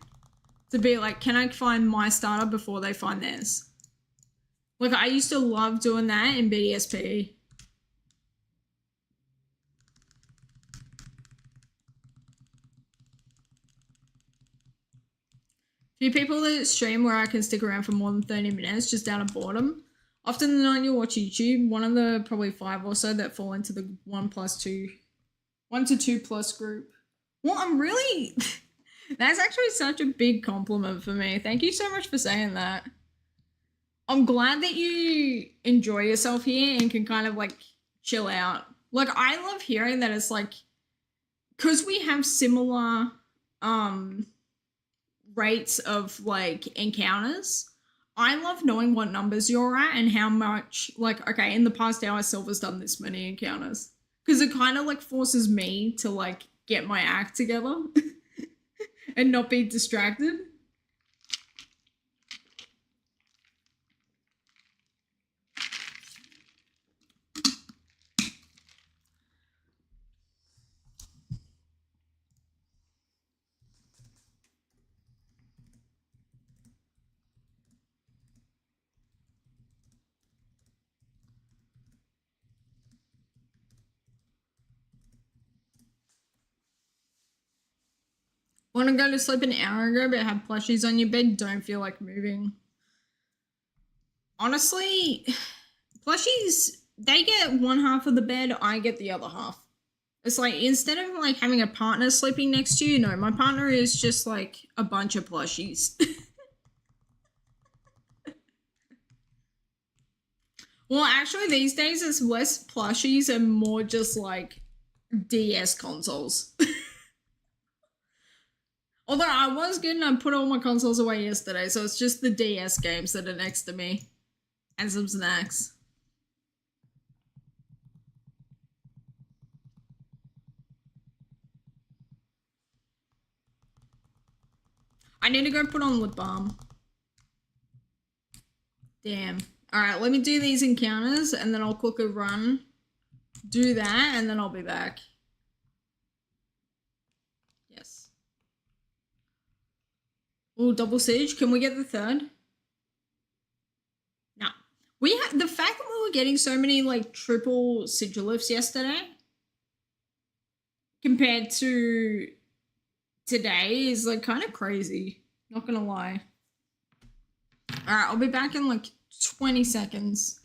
to be like, can I find my starter before they find theirs? Like, I used to love doing that in BDSP. Few people that stream where I can stick around for more than 30 minutes just out of boredom. Often the night you'll watch YouTube, one of the probably 5 or so that fall into the 1 to 2 plus group. Well, I'm really, that's actually such a big compliment for me. Thank you so much for saying that. I'm glad that you enjoy yourself here and can kind of like chill out. Like, I love hearing that it's like, because we have similar rates of like encounters, I love knowing what numbers you're at and how much, like, okay, in the past hour, Silver's done this many encounters. Because it kind of like forces me to like get my act together and not be distracted. Want to go to sleep an hour ago but have plushies on your bed? Don't feel like moving. Honestly, plushies, they get one half of the bed, I get the other half. It's like, instead of like having a partner sleeping next to you, no, my partner is just like a bunch of plushies. Well, actually, these days it's less plushies and more just like DS consoles. Although I was good and I put all my consoles away yesterday, so it's just the DS games that are next to me. And some snacks. I need to go put on lip balm. Damn. Alright, let me do these encounters and then I'll quickly run. Do that and then I'll be back. Yes. Oh, double siege. Can we get the third? No. We had the fact that we were getting so many like triple sigilifts yesterday compared to today is like kind of crazy. Not gonna lie. Alright, I'll be back in like 20 seconds.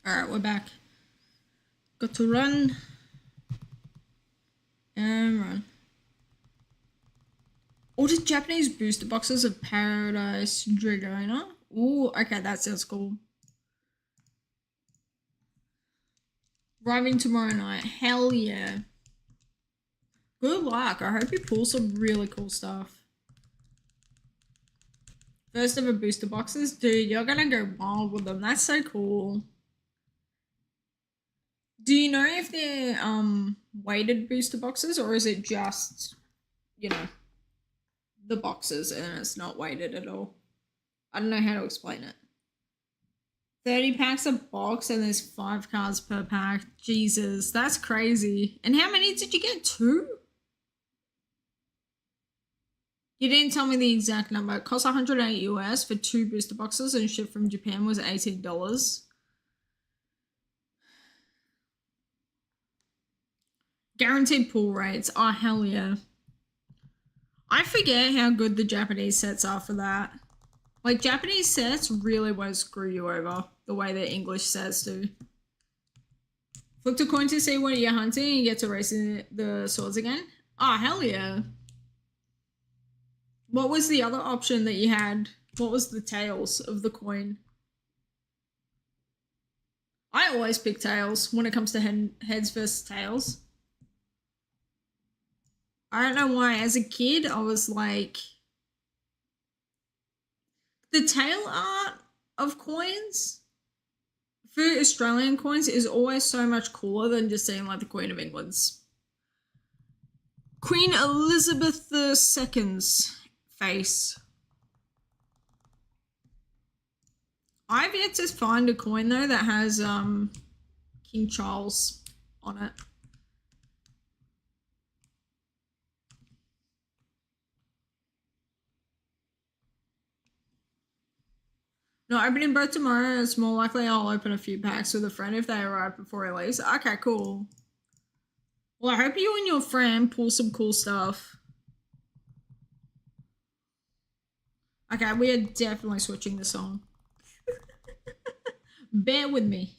Alright, we're back. Got to run. And run. Ordered Japanese booster boxes of Paradise Dragona. Ooh, okay, that sounds cool. Arriving tomorrow night. Hell yeah. Good luck. I hope you pull some really cool stuff. First ever booster boxes. Dude, you're gonna go wild with them. That's so cool. Do you know if they're weighted booster boxes or is it just, you know, the boxes and it's not weighted at all? I don't know how to explain it. 30 packs a box and there's 5 cards per pack. Jesus, that's crazy. And how many did you get? 2? You didn't tell me the exact number. It cost 108 US for 2 booster boxes and ship from Japan was $18. Guaranteed pull rates. Oh, hell yeah. I forget how good the Japanese sets are for that. Like, Japanese sets really won't screw you over the way the English sets do. Flipped a coin to see what you're hunting and you get to race the swords again. Oh, hell yeah. What was the other option that you had? What was the tails of the coin? I always pick tails when it comes to heads versus tails. I don't know why. As a kid, I was like... The tail art of coins for Australian coins is always so much cooler than just seeing like the Queen of England's. Queen Elizabeth II's face. I've yet to find a coin though that has King Charles on it. No, opening both tomorrow. It's more likely I'll open a few packs with a friend if they arrive before he leaves. Okay, cool. Well, I hope you and your friend pull some cool stuff. Okay, we are definitely switching the song. Bear with me.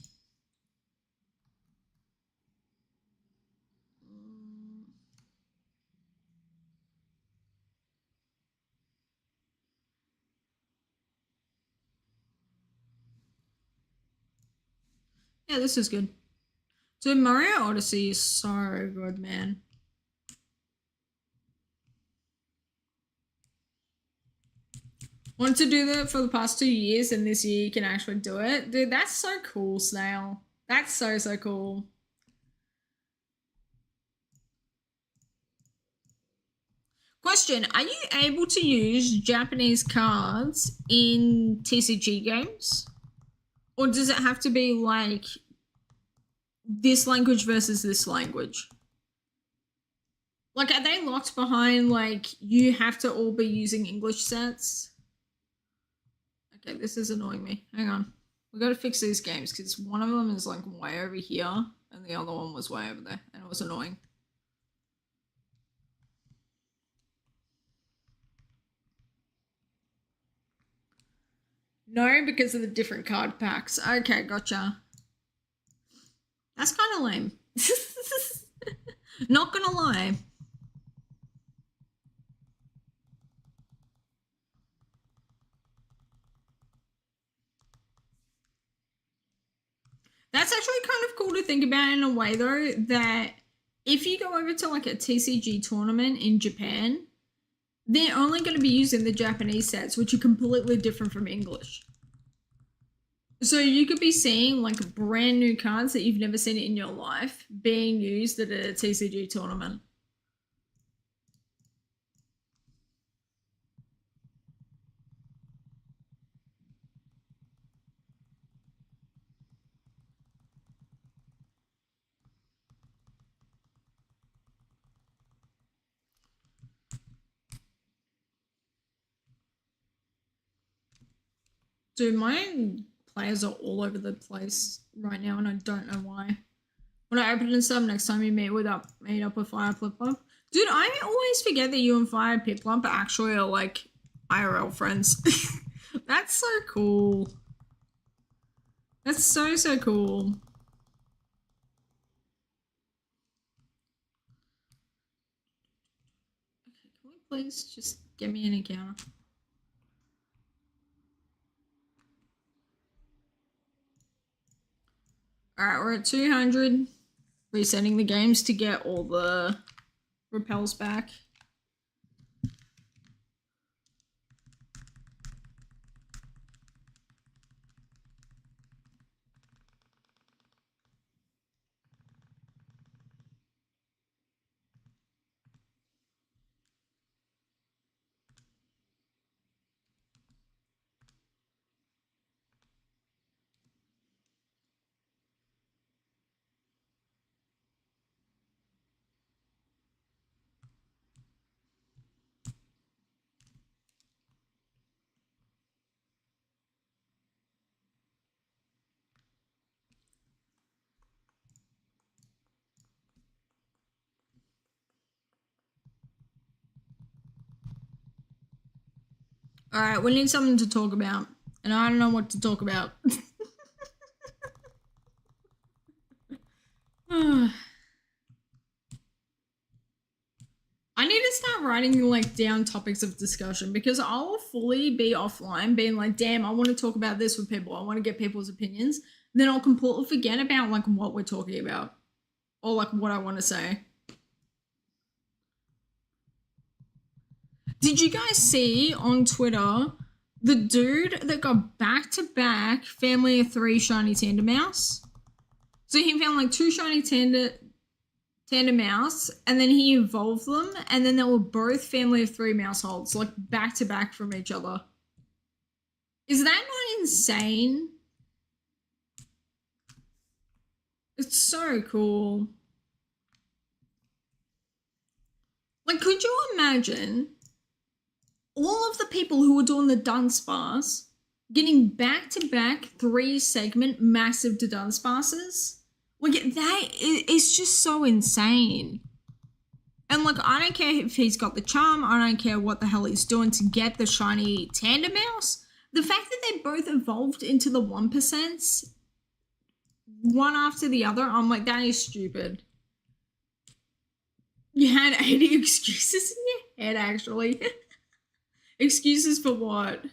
Yeah, this is good. So Mario Odyssey is so good, man. Want to do that for the past 2 years, and this year you can actually do it. Dude, that's so cool, Snail. That's so, so cool. Question, are you able to use Japanese cards in TCG games? Or does it have to be like this language versus this language? Like, are they locked behind, like, you have to all be using English sets? Okay, this is annoying me. Hang on. We gotta fix these games because one of them is like way over here and the other one was way over there and it was annoying. No, because of the different card packs. Okay, gotcha. That's kind of lame. Not gonna lie. That's actually kind of cool to think about in a way, though, that if you go over to like a TCG tournament in Japan, they're only going to be using the Japanese sets, which are completely different from English. So you could be seeing like brand new cards that you've never seen in your life being used at a TCG tournament. Dude, my players are all over the place right now, and I don't know why. When I open this up, next time you meet up with Fire Piplup. Dude, I always forget that you and Fire Piplup actually are like IRL friends. That's so cool. That's so, so cool. Okay, can we please just get me an encounter? Alright, we're at 200. Resetting the games to get all the repels back. Alright, we need something to talk about. And I don't know what to talk about. I need to start writing like down topics of discussion because I'll fully be offline being like, damn, I want to talk about this with people. I want to get people's opinions. Then I'll completely forget about like what we're talking about or like what I want to say. Did you guys see on Twitter the dude that got back-to-back family of 3 shiny Tandemaus? So he found like 2 shiny Tandemaus, and then he evolved them, and then they were both family of 3 Mouseholds, like back-to-back from each other. Is that not insane? It's so cool. Like, could you imagine all of the people who were doing the Dunsparce getting back-to-back 3-segment massive Dunsparces? Like, that is just so insane. And, like, I don't care if he's got the charm. I don't care what the hell he's doing to get the shiny Tandemaus. The fact that they both evolved into the 1%, one after the other, I'm like, that is stupid. You had 80 excuses in your head, actually. Excuses for what?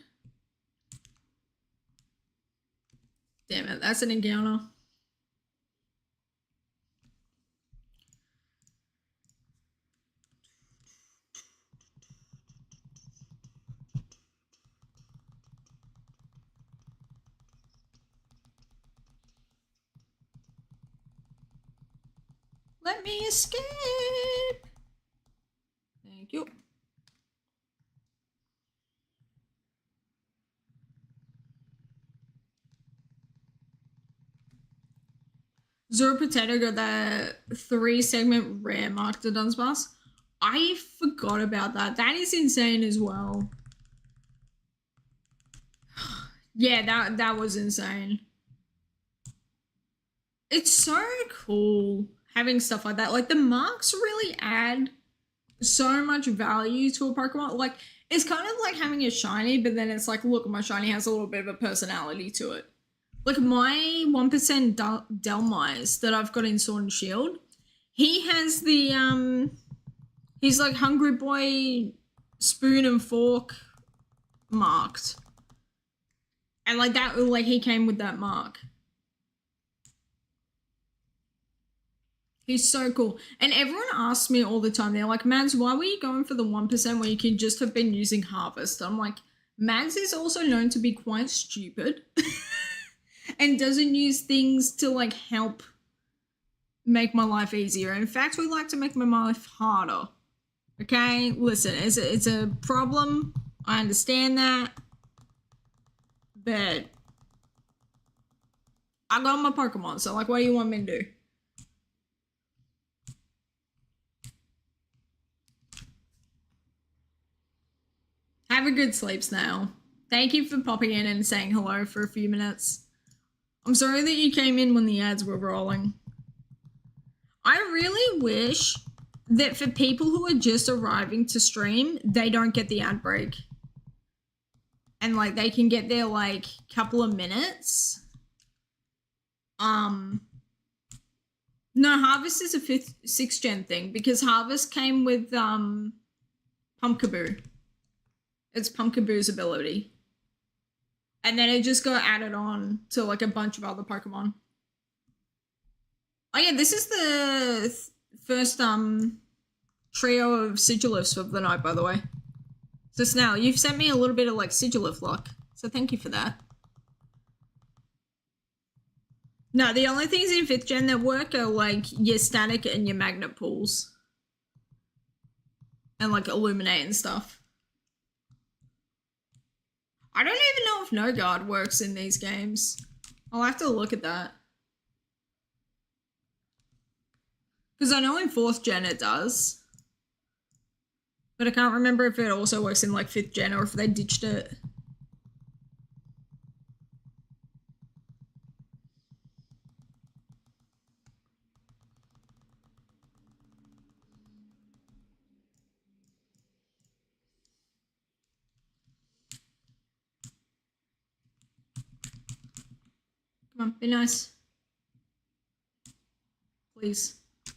Damn it, that's an encounter. Let me escape. Thank you. Zero Potato got that 3-segment rare mark to Dunsparce. I forgot about that. That is insane as well. Yeah, that was insane. It's so cool having stuff like that. Like, the marks really add so much value to a Pokemon. Like, it's kind of like having a shiny, but then it's like, look, my shiny has a little bit of a personality to it. Like, my 1% Delmise that I've got in Sword and Shield, he has the, he's like Hungry Boy spoon and fork marked. And like that, like he came with that mark. He's so cool. And everyone asks me all the time, they're like, Mads, why were you going for the 1% when you could just have been using Harvest? I'm like, Mads is also known to be quite stupid and doesn't use things to like help make my life easier. In fact, we like to make my life harder. Okay? Listen, it's a problem. I understand that. But I got my Pokemon, so like, what do you want me to do? Have a good sleep, Snail. Thank you for popping in and saying hello for a few minutes. I'm sorry that you came in when the ads were rolling. I really wish that for people who are just arriving to stream, they don't get the ad break. And like they can get their like couple of minutes. No, Harvest is a 6th gen thing because Harvest came with Pumpkaboo. It's Pumpkaboo's ability. And then it just got added on to like a bunch of other Pokemon. Oh yeah, this is the first trio of Sigilifs of the night, by the way. So Snail, you've sent me a little bit of like Sigilif luck. So thank you for that. No, the only things in 5th gen that work are like your static and your magnet pools. And like illuminate and stuff. I don't even know if No Guard works in these games. I'll have to look at that. Because I know in 4th gen it does. But I can't remember if it also works in like 5th gen or if they ditched it. Come on, be nice. Please.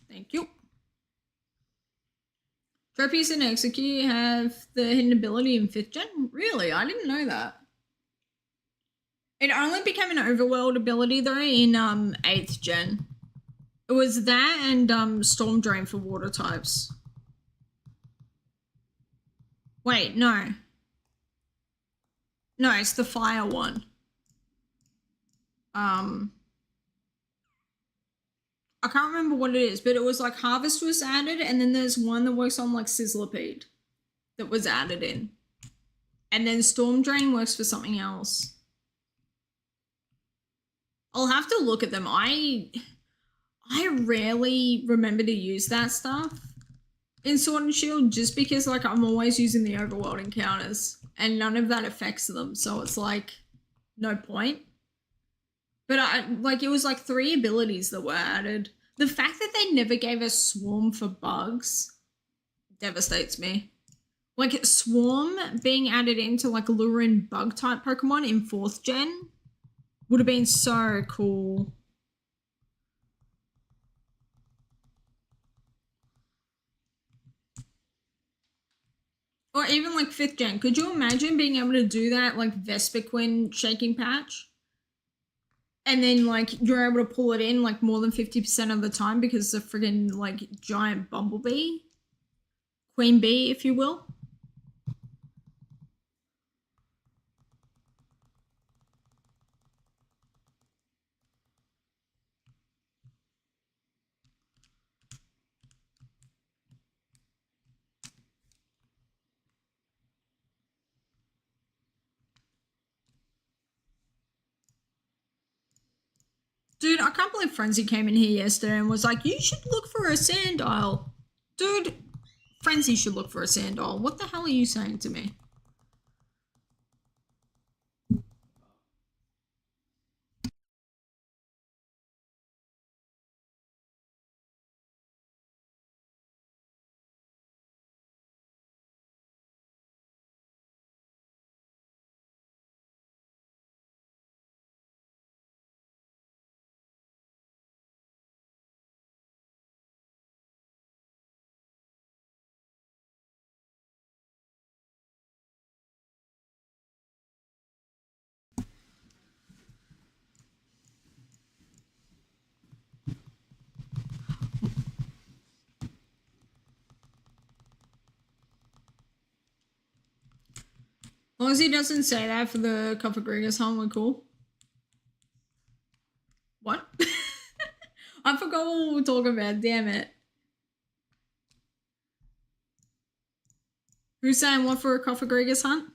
Thank you. Tropius and Execute have the hidden ability in 5th gen? Really? I didn't know that. It only became an overworld ability though in 8th gen. It was that and Storm Drain for water types. Wait, no. No, it's the fire one. I can't remember what it is, but it was like Harvest was added, and then there's one that works on like Sizzlipede that was added in. And then Storm Drain works for something else. I'll have to look at them. I rarely remember to use that stuff in Sword and Shield just because like I'm always using the overworld encounters and none of that affects them. So it's like no point. But it was like 3 abilities that were added. The fact that they never gave us Swarm for bugs devastates me. Like Swarm being added into like Lurin bug type Pokemon in 4th gen would have been so cool. Or even like 5th gen. Could you imagine being able to do that like Vespiquen Shaking Patch? And then, like, you're able to pull it in, like, more than 50% of the time because it's a friggin', like, giant bumblebee. Queen bee, if you will. Dude, I can't believe Frenzy came in here yesterday and was like, you should look for a Sandile. Dude, Frenzy should look for a Sandile. What the hell are you saying to me? As long as he doesn't say that for the Cofagrigus hunt, we're cool. What? I forgot what we were talking about, damn it. Who's saying what for a Cofagrigus hunt?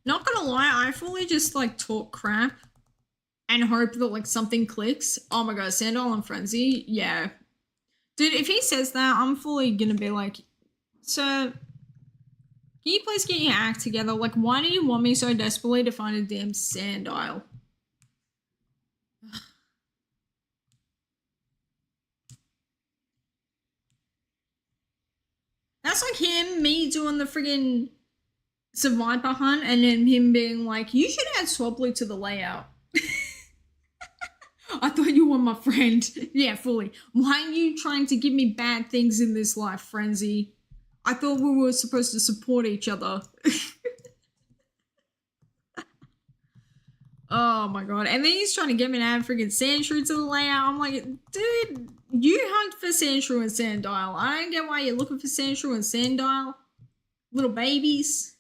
Not gonna lie, I fully just like talk crap and hope that like something clicks. Oh my god, Sandal and Frenzy, yeah. Dude, if he says that, I'm fully gonna be like, sir, can you please get your act together? Like, why do you want me so desperately to find a damn Sandile? That's like me doing the friggin' Survivor hunt and then him being like, you should add Swablu to the layout. I thought you were my friend. Yeah, fully. Why are you trying to give me bad things in this life, Frenzy? I thought we were supposed to support each other. Oh my god. And then he's trying to get me to add freaking Sandshrew to the layout. I'm like, dude, you hunt for Sandshrew and Sandile. I don't get why you're looking for Sandshrew and Sandile. Little babies.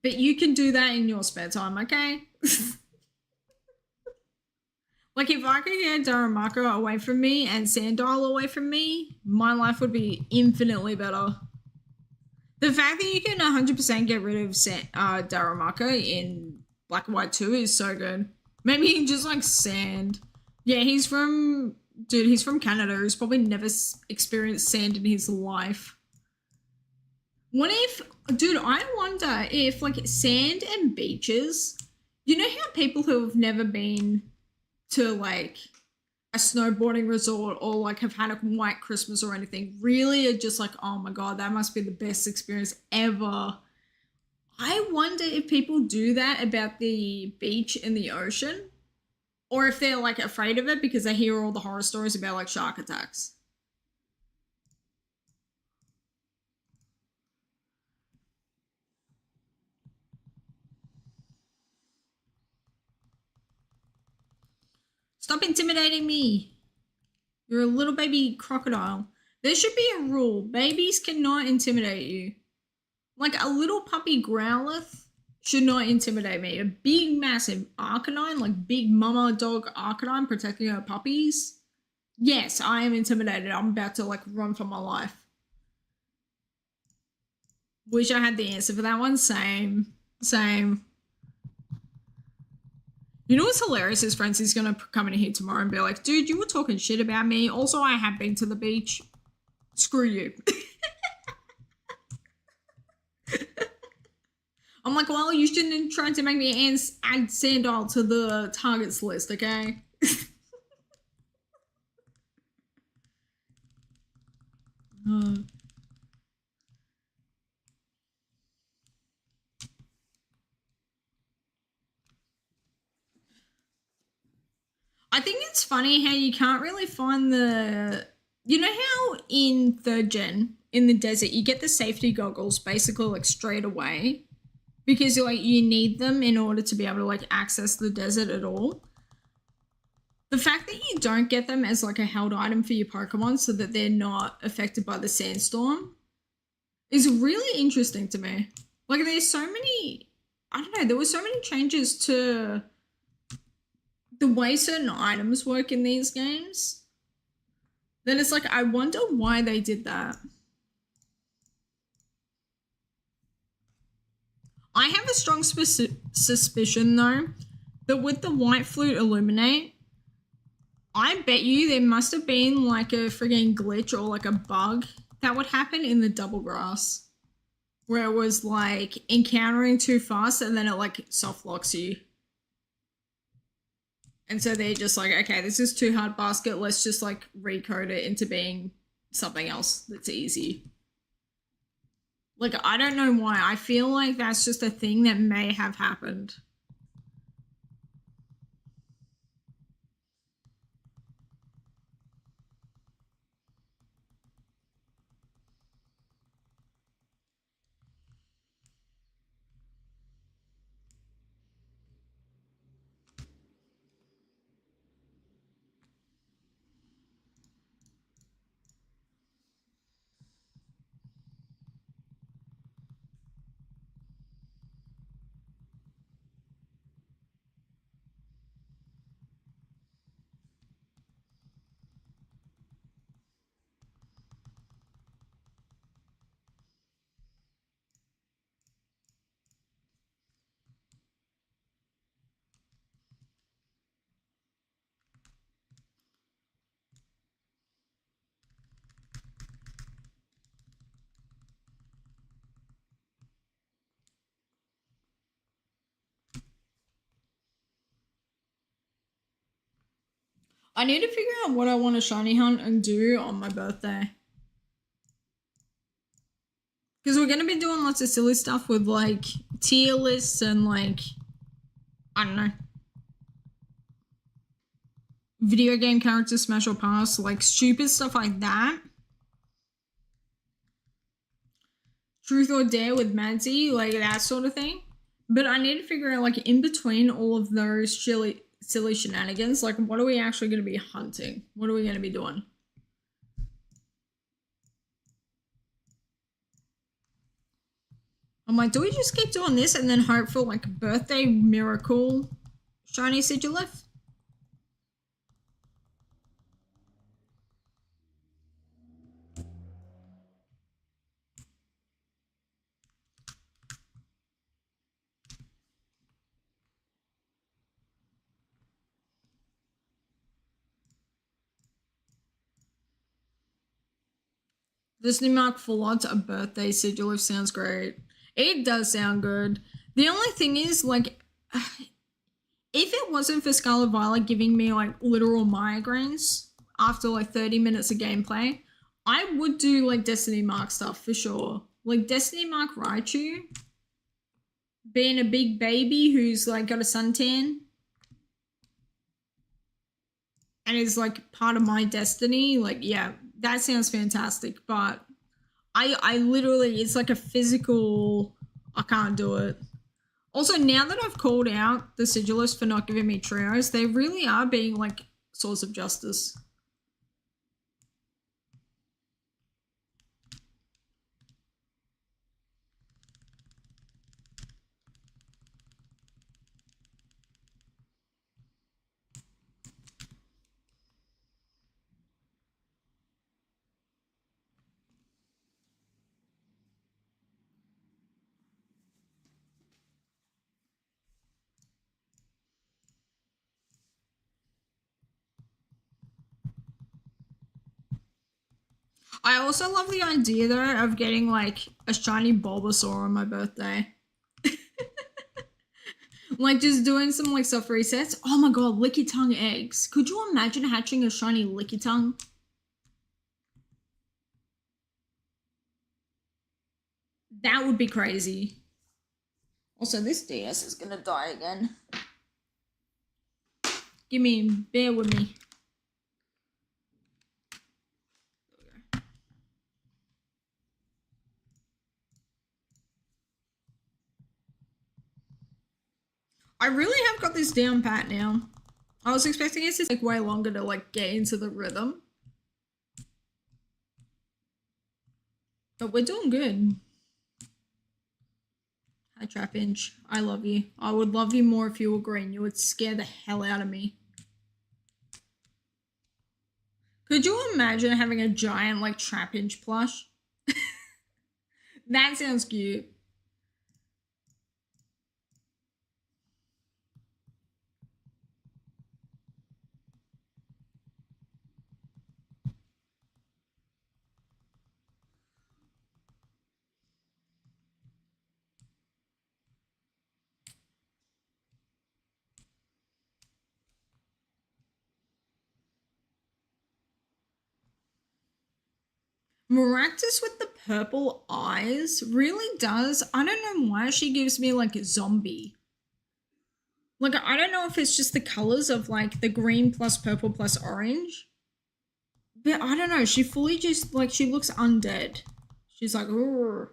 But you can do that in your spare time, okay? Like, if I could get Darumaka away from me and Sandile away from me, my life would be infinitely better. The fact that you can 100% get rid of Darumaka in Black and White 2 is so good. Maybe just like sand. Yeah, he's from Canada. He's probably never experienced sand in his life. What if, dude, I wonder if like sand and beaches, you know how people who have never been to like a snowboarding resort or like have had a white Christmas or anything really are just like, oh my god, that must be the best experience ever. I wonder if people do that about the beach and the ocean, or if they're like afraid of it because they hear all the horror stories about like shark attacks. Stop intimidating me. You're a little baby crocodile. There should be a rule. Babies cannot intimidate you. Like a little puppy Growlithe should not intimidate me. A big, massive Arcanine, like big mama dog Arcanine protecting her puppies. Yes, I am intimidated. I'm about to like run for my life. Wish I had the answer for that one. Same. You know what's hilarious is Francie's gonna come in here tomorrow and be like, dude, you were talking shit about me. Also, I have been to the beach. Screw you. I'm like, well, you shouldn't have tried to make me add Sandile to the targets list, okay? I think it's funny how you can't really find the... You know how in 3rd gen, in the desert, you get the safety goggles basically like straight away? Because like you need them in order to be able to like access the desert at all. The fact that you don't get them as like a held item for your Pokemon so that they're not affected by the sandstorm is really interesting to me. Like there's so many, I don't know, there were so many changes to the way certain items work in these games that it's like, I wonder why they did that. I have a strong suspicion, though, that with the white flute illuminate, I bet you there must have been like a friggin' glitch or like a bug that would happen in the double grass, where it was like encountering too fast and then it like soft locks you. And so they're just like, okay, this is too hard basket. Let's just like recode it into being something else that's easy. Like, I don't know why. I feel like that's just a thing that may have happened. I need to figure out what I want to shiny hunt and do on my birthday. Because we're going to be doing lots of silly stuff with like tier lists and like, I don't know, video game characters smash or pass, like stupid stuff like that. Truth or dare with Madsy, like that sort of thing. But I need to figure out like in between all of those silly shenanigans, like what are we actually going to be hunting? What are we going to be doing? I'm like, do we just keep doing this and then hope for like birthday miracle shiny Sigilif? Disney Mark full odds a birthday Sigilif sounds great. It does sound good. The only thing is, like, if it wasn't for Scarlet Violet giving me like literal migraines after like 30 minutes of gameplay, I would do like Destiny Mark stuff for sure. Like Destiny Mark Raichu being a big baby who's like got a suntan and is like part of my destiny, like, yeah, that sounds fantastic. But I literally, it's like a physical, I can't do it. Also, now that I've called out the Sigilus for not giving me trios, they really are being like source of justice. I also love the idea though of getting like a shiny Bulbasaur on my birthday. Like just doing some like soft resets. Oh my god, Lickitung eggs. Could you imagine hatching a shiny Lickitung? That would be crazy. Also, this DS is gonna die again. Bear with me. I really have got this down pat now. I was expecting it to take way longer to like get into the rhythm. But we're doing good. Hi Trapinch, I love you. I would love you more if you were green. You would scare the hell out of me. Could you imagine having a giant like Trapinch plush? That sounds cute. Maractus with the purple eyes really does. I don't know why she gives me like a zombie. Like, I don't know if it's just the colors of like the green plus purple plus orange. But I don't know. She fully just like, she looks undead. She's like, ooh.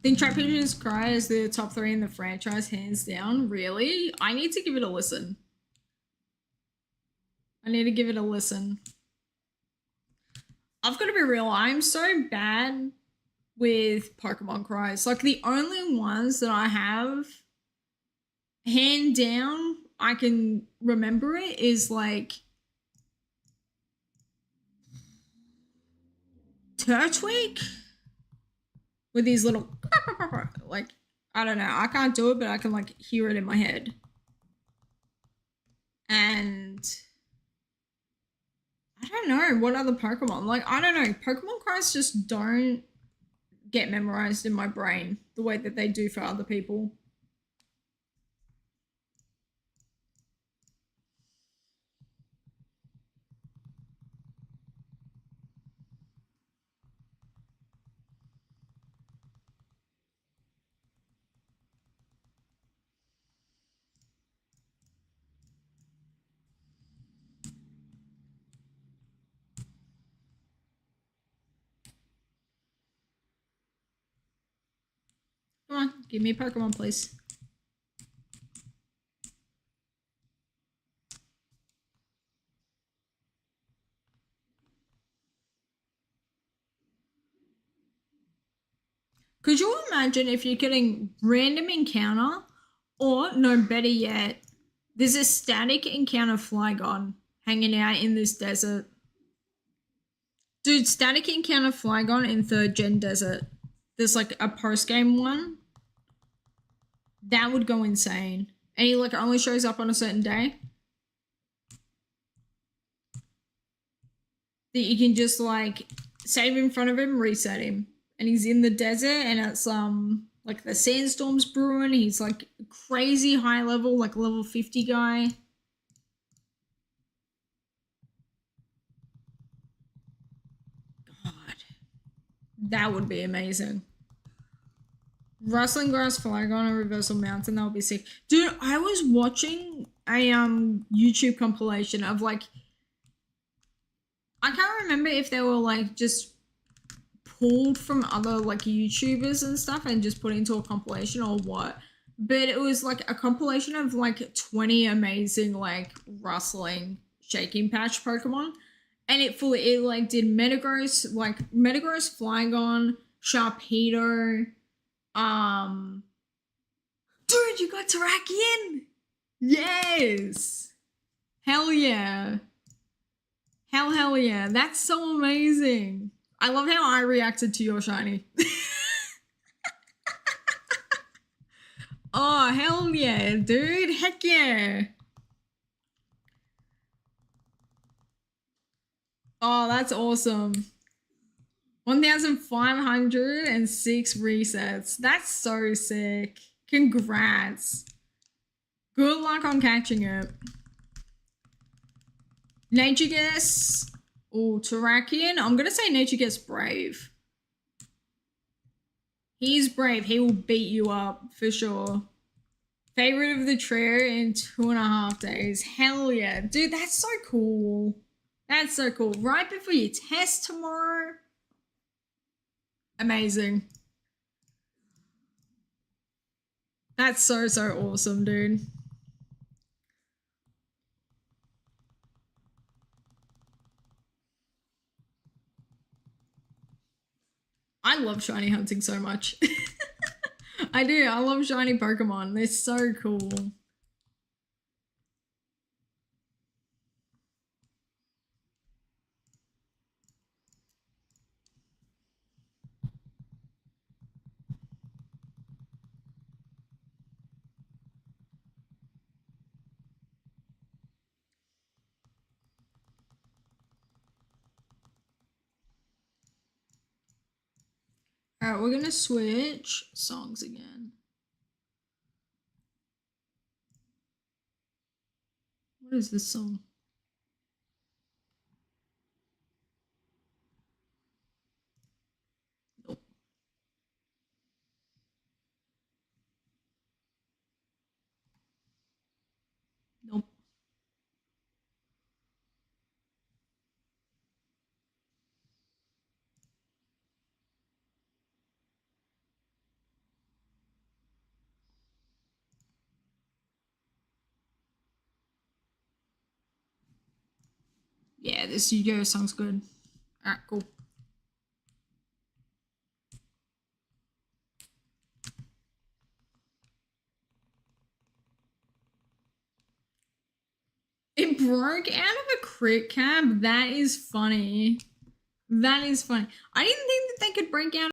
Think Trap Pigeons Cry is the top 3 in the franchise, hands down. Really? I need to give it a listen. I need to give it a listen. I've got to be real. I'm so bad with Pokemon cries. Like, the only ones that I have, hand down, I can remember it is like Turtwig with these little like, I don't know. I can't do it, but I can like hear it in my head. And I don't know what other Pokemon. Like, I don't know. Pokemon cries just don't get memorized in my brain the way that they do for other people. Come on, give me a Pokemon, please. Could you imagine if you're getting random encounter, or no, better yet, there's a static encounter Flygon hanging out in this desert? Dude, static encounter Flygon in 3rd gen desert. There's like a post game one. That would go insane. And he like only shows up on a certain day. That you can just like save in front of him, reset him. And he's in the desert and it's like the sandstorm's brewing. He's like crazy high level, like level 50 guy. God. That would be amazing. Rustling Grass Flygon and Reversal Mountain, that would be sick. Dude, I was watching a YouTube compilation of like, I can't remember if they were like just pulled from other like YouTubers and stuff and just put into a compilation or what. But it was like a compilation of like 20 amazing like rustling shaking patch Pokemon. And it like did Metagross, Flygon, Sharpedo, dude, you got Terrakion! Yes! Hell yeah. Hell yeah. That's so amazing. I love how I reacted to your shiny. Oh, hell yeah, dude. Heck yeah. Oh, that's awesome. 1,506 resets. That's so sick. Congrats. Good luck on catching it. Nature Guess. Oh, Terrakion. I'm going to say Nature Guess Brave. He's brave. He will beat you up for sure. Favorite of the trio in 2.5 days. Hell yeah. Dude, that's so cool. That's so cool. Right before your test tomorrow. Amazing. That's so awesome, dude. I love shiny hunting so much. I do. I love shiny Pokemon. They're so cool. Alright, we're gonna switch songs again. What is this song? Nope. Nope. Yeah, this Yu-Gi-Oh song's good. Alright, cool. It broke out of a crit cab. That is funny. That is funny. I didn't think that they could break out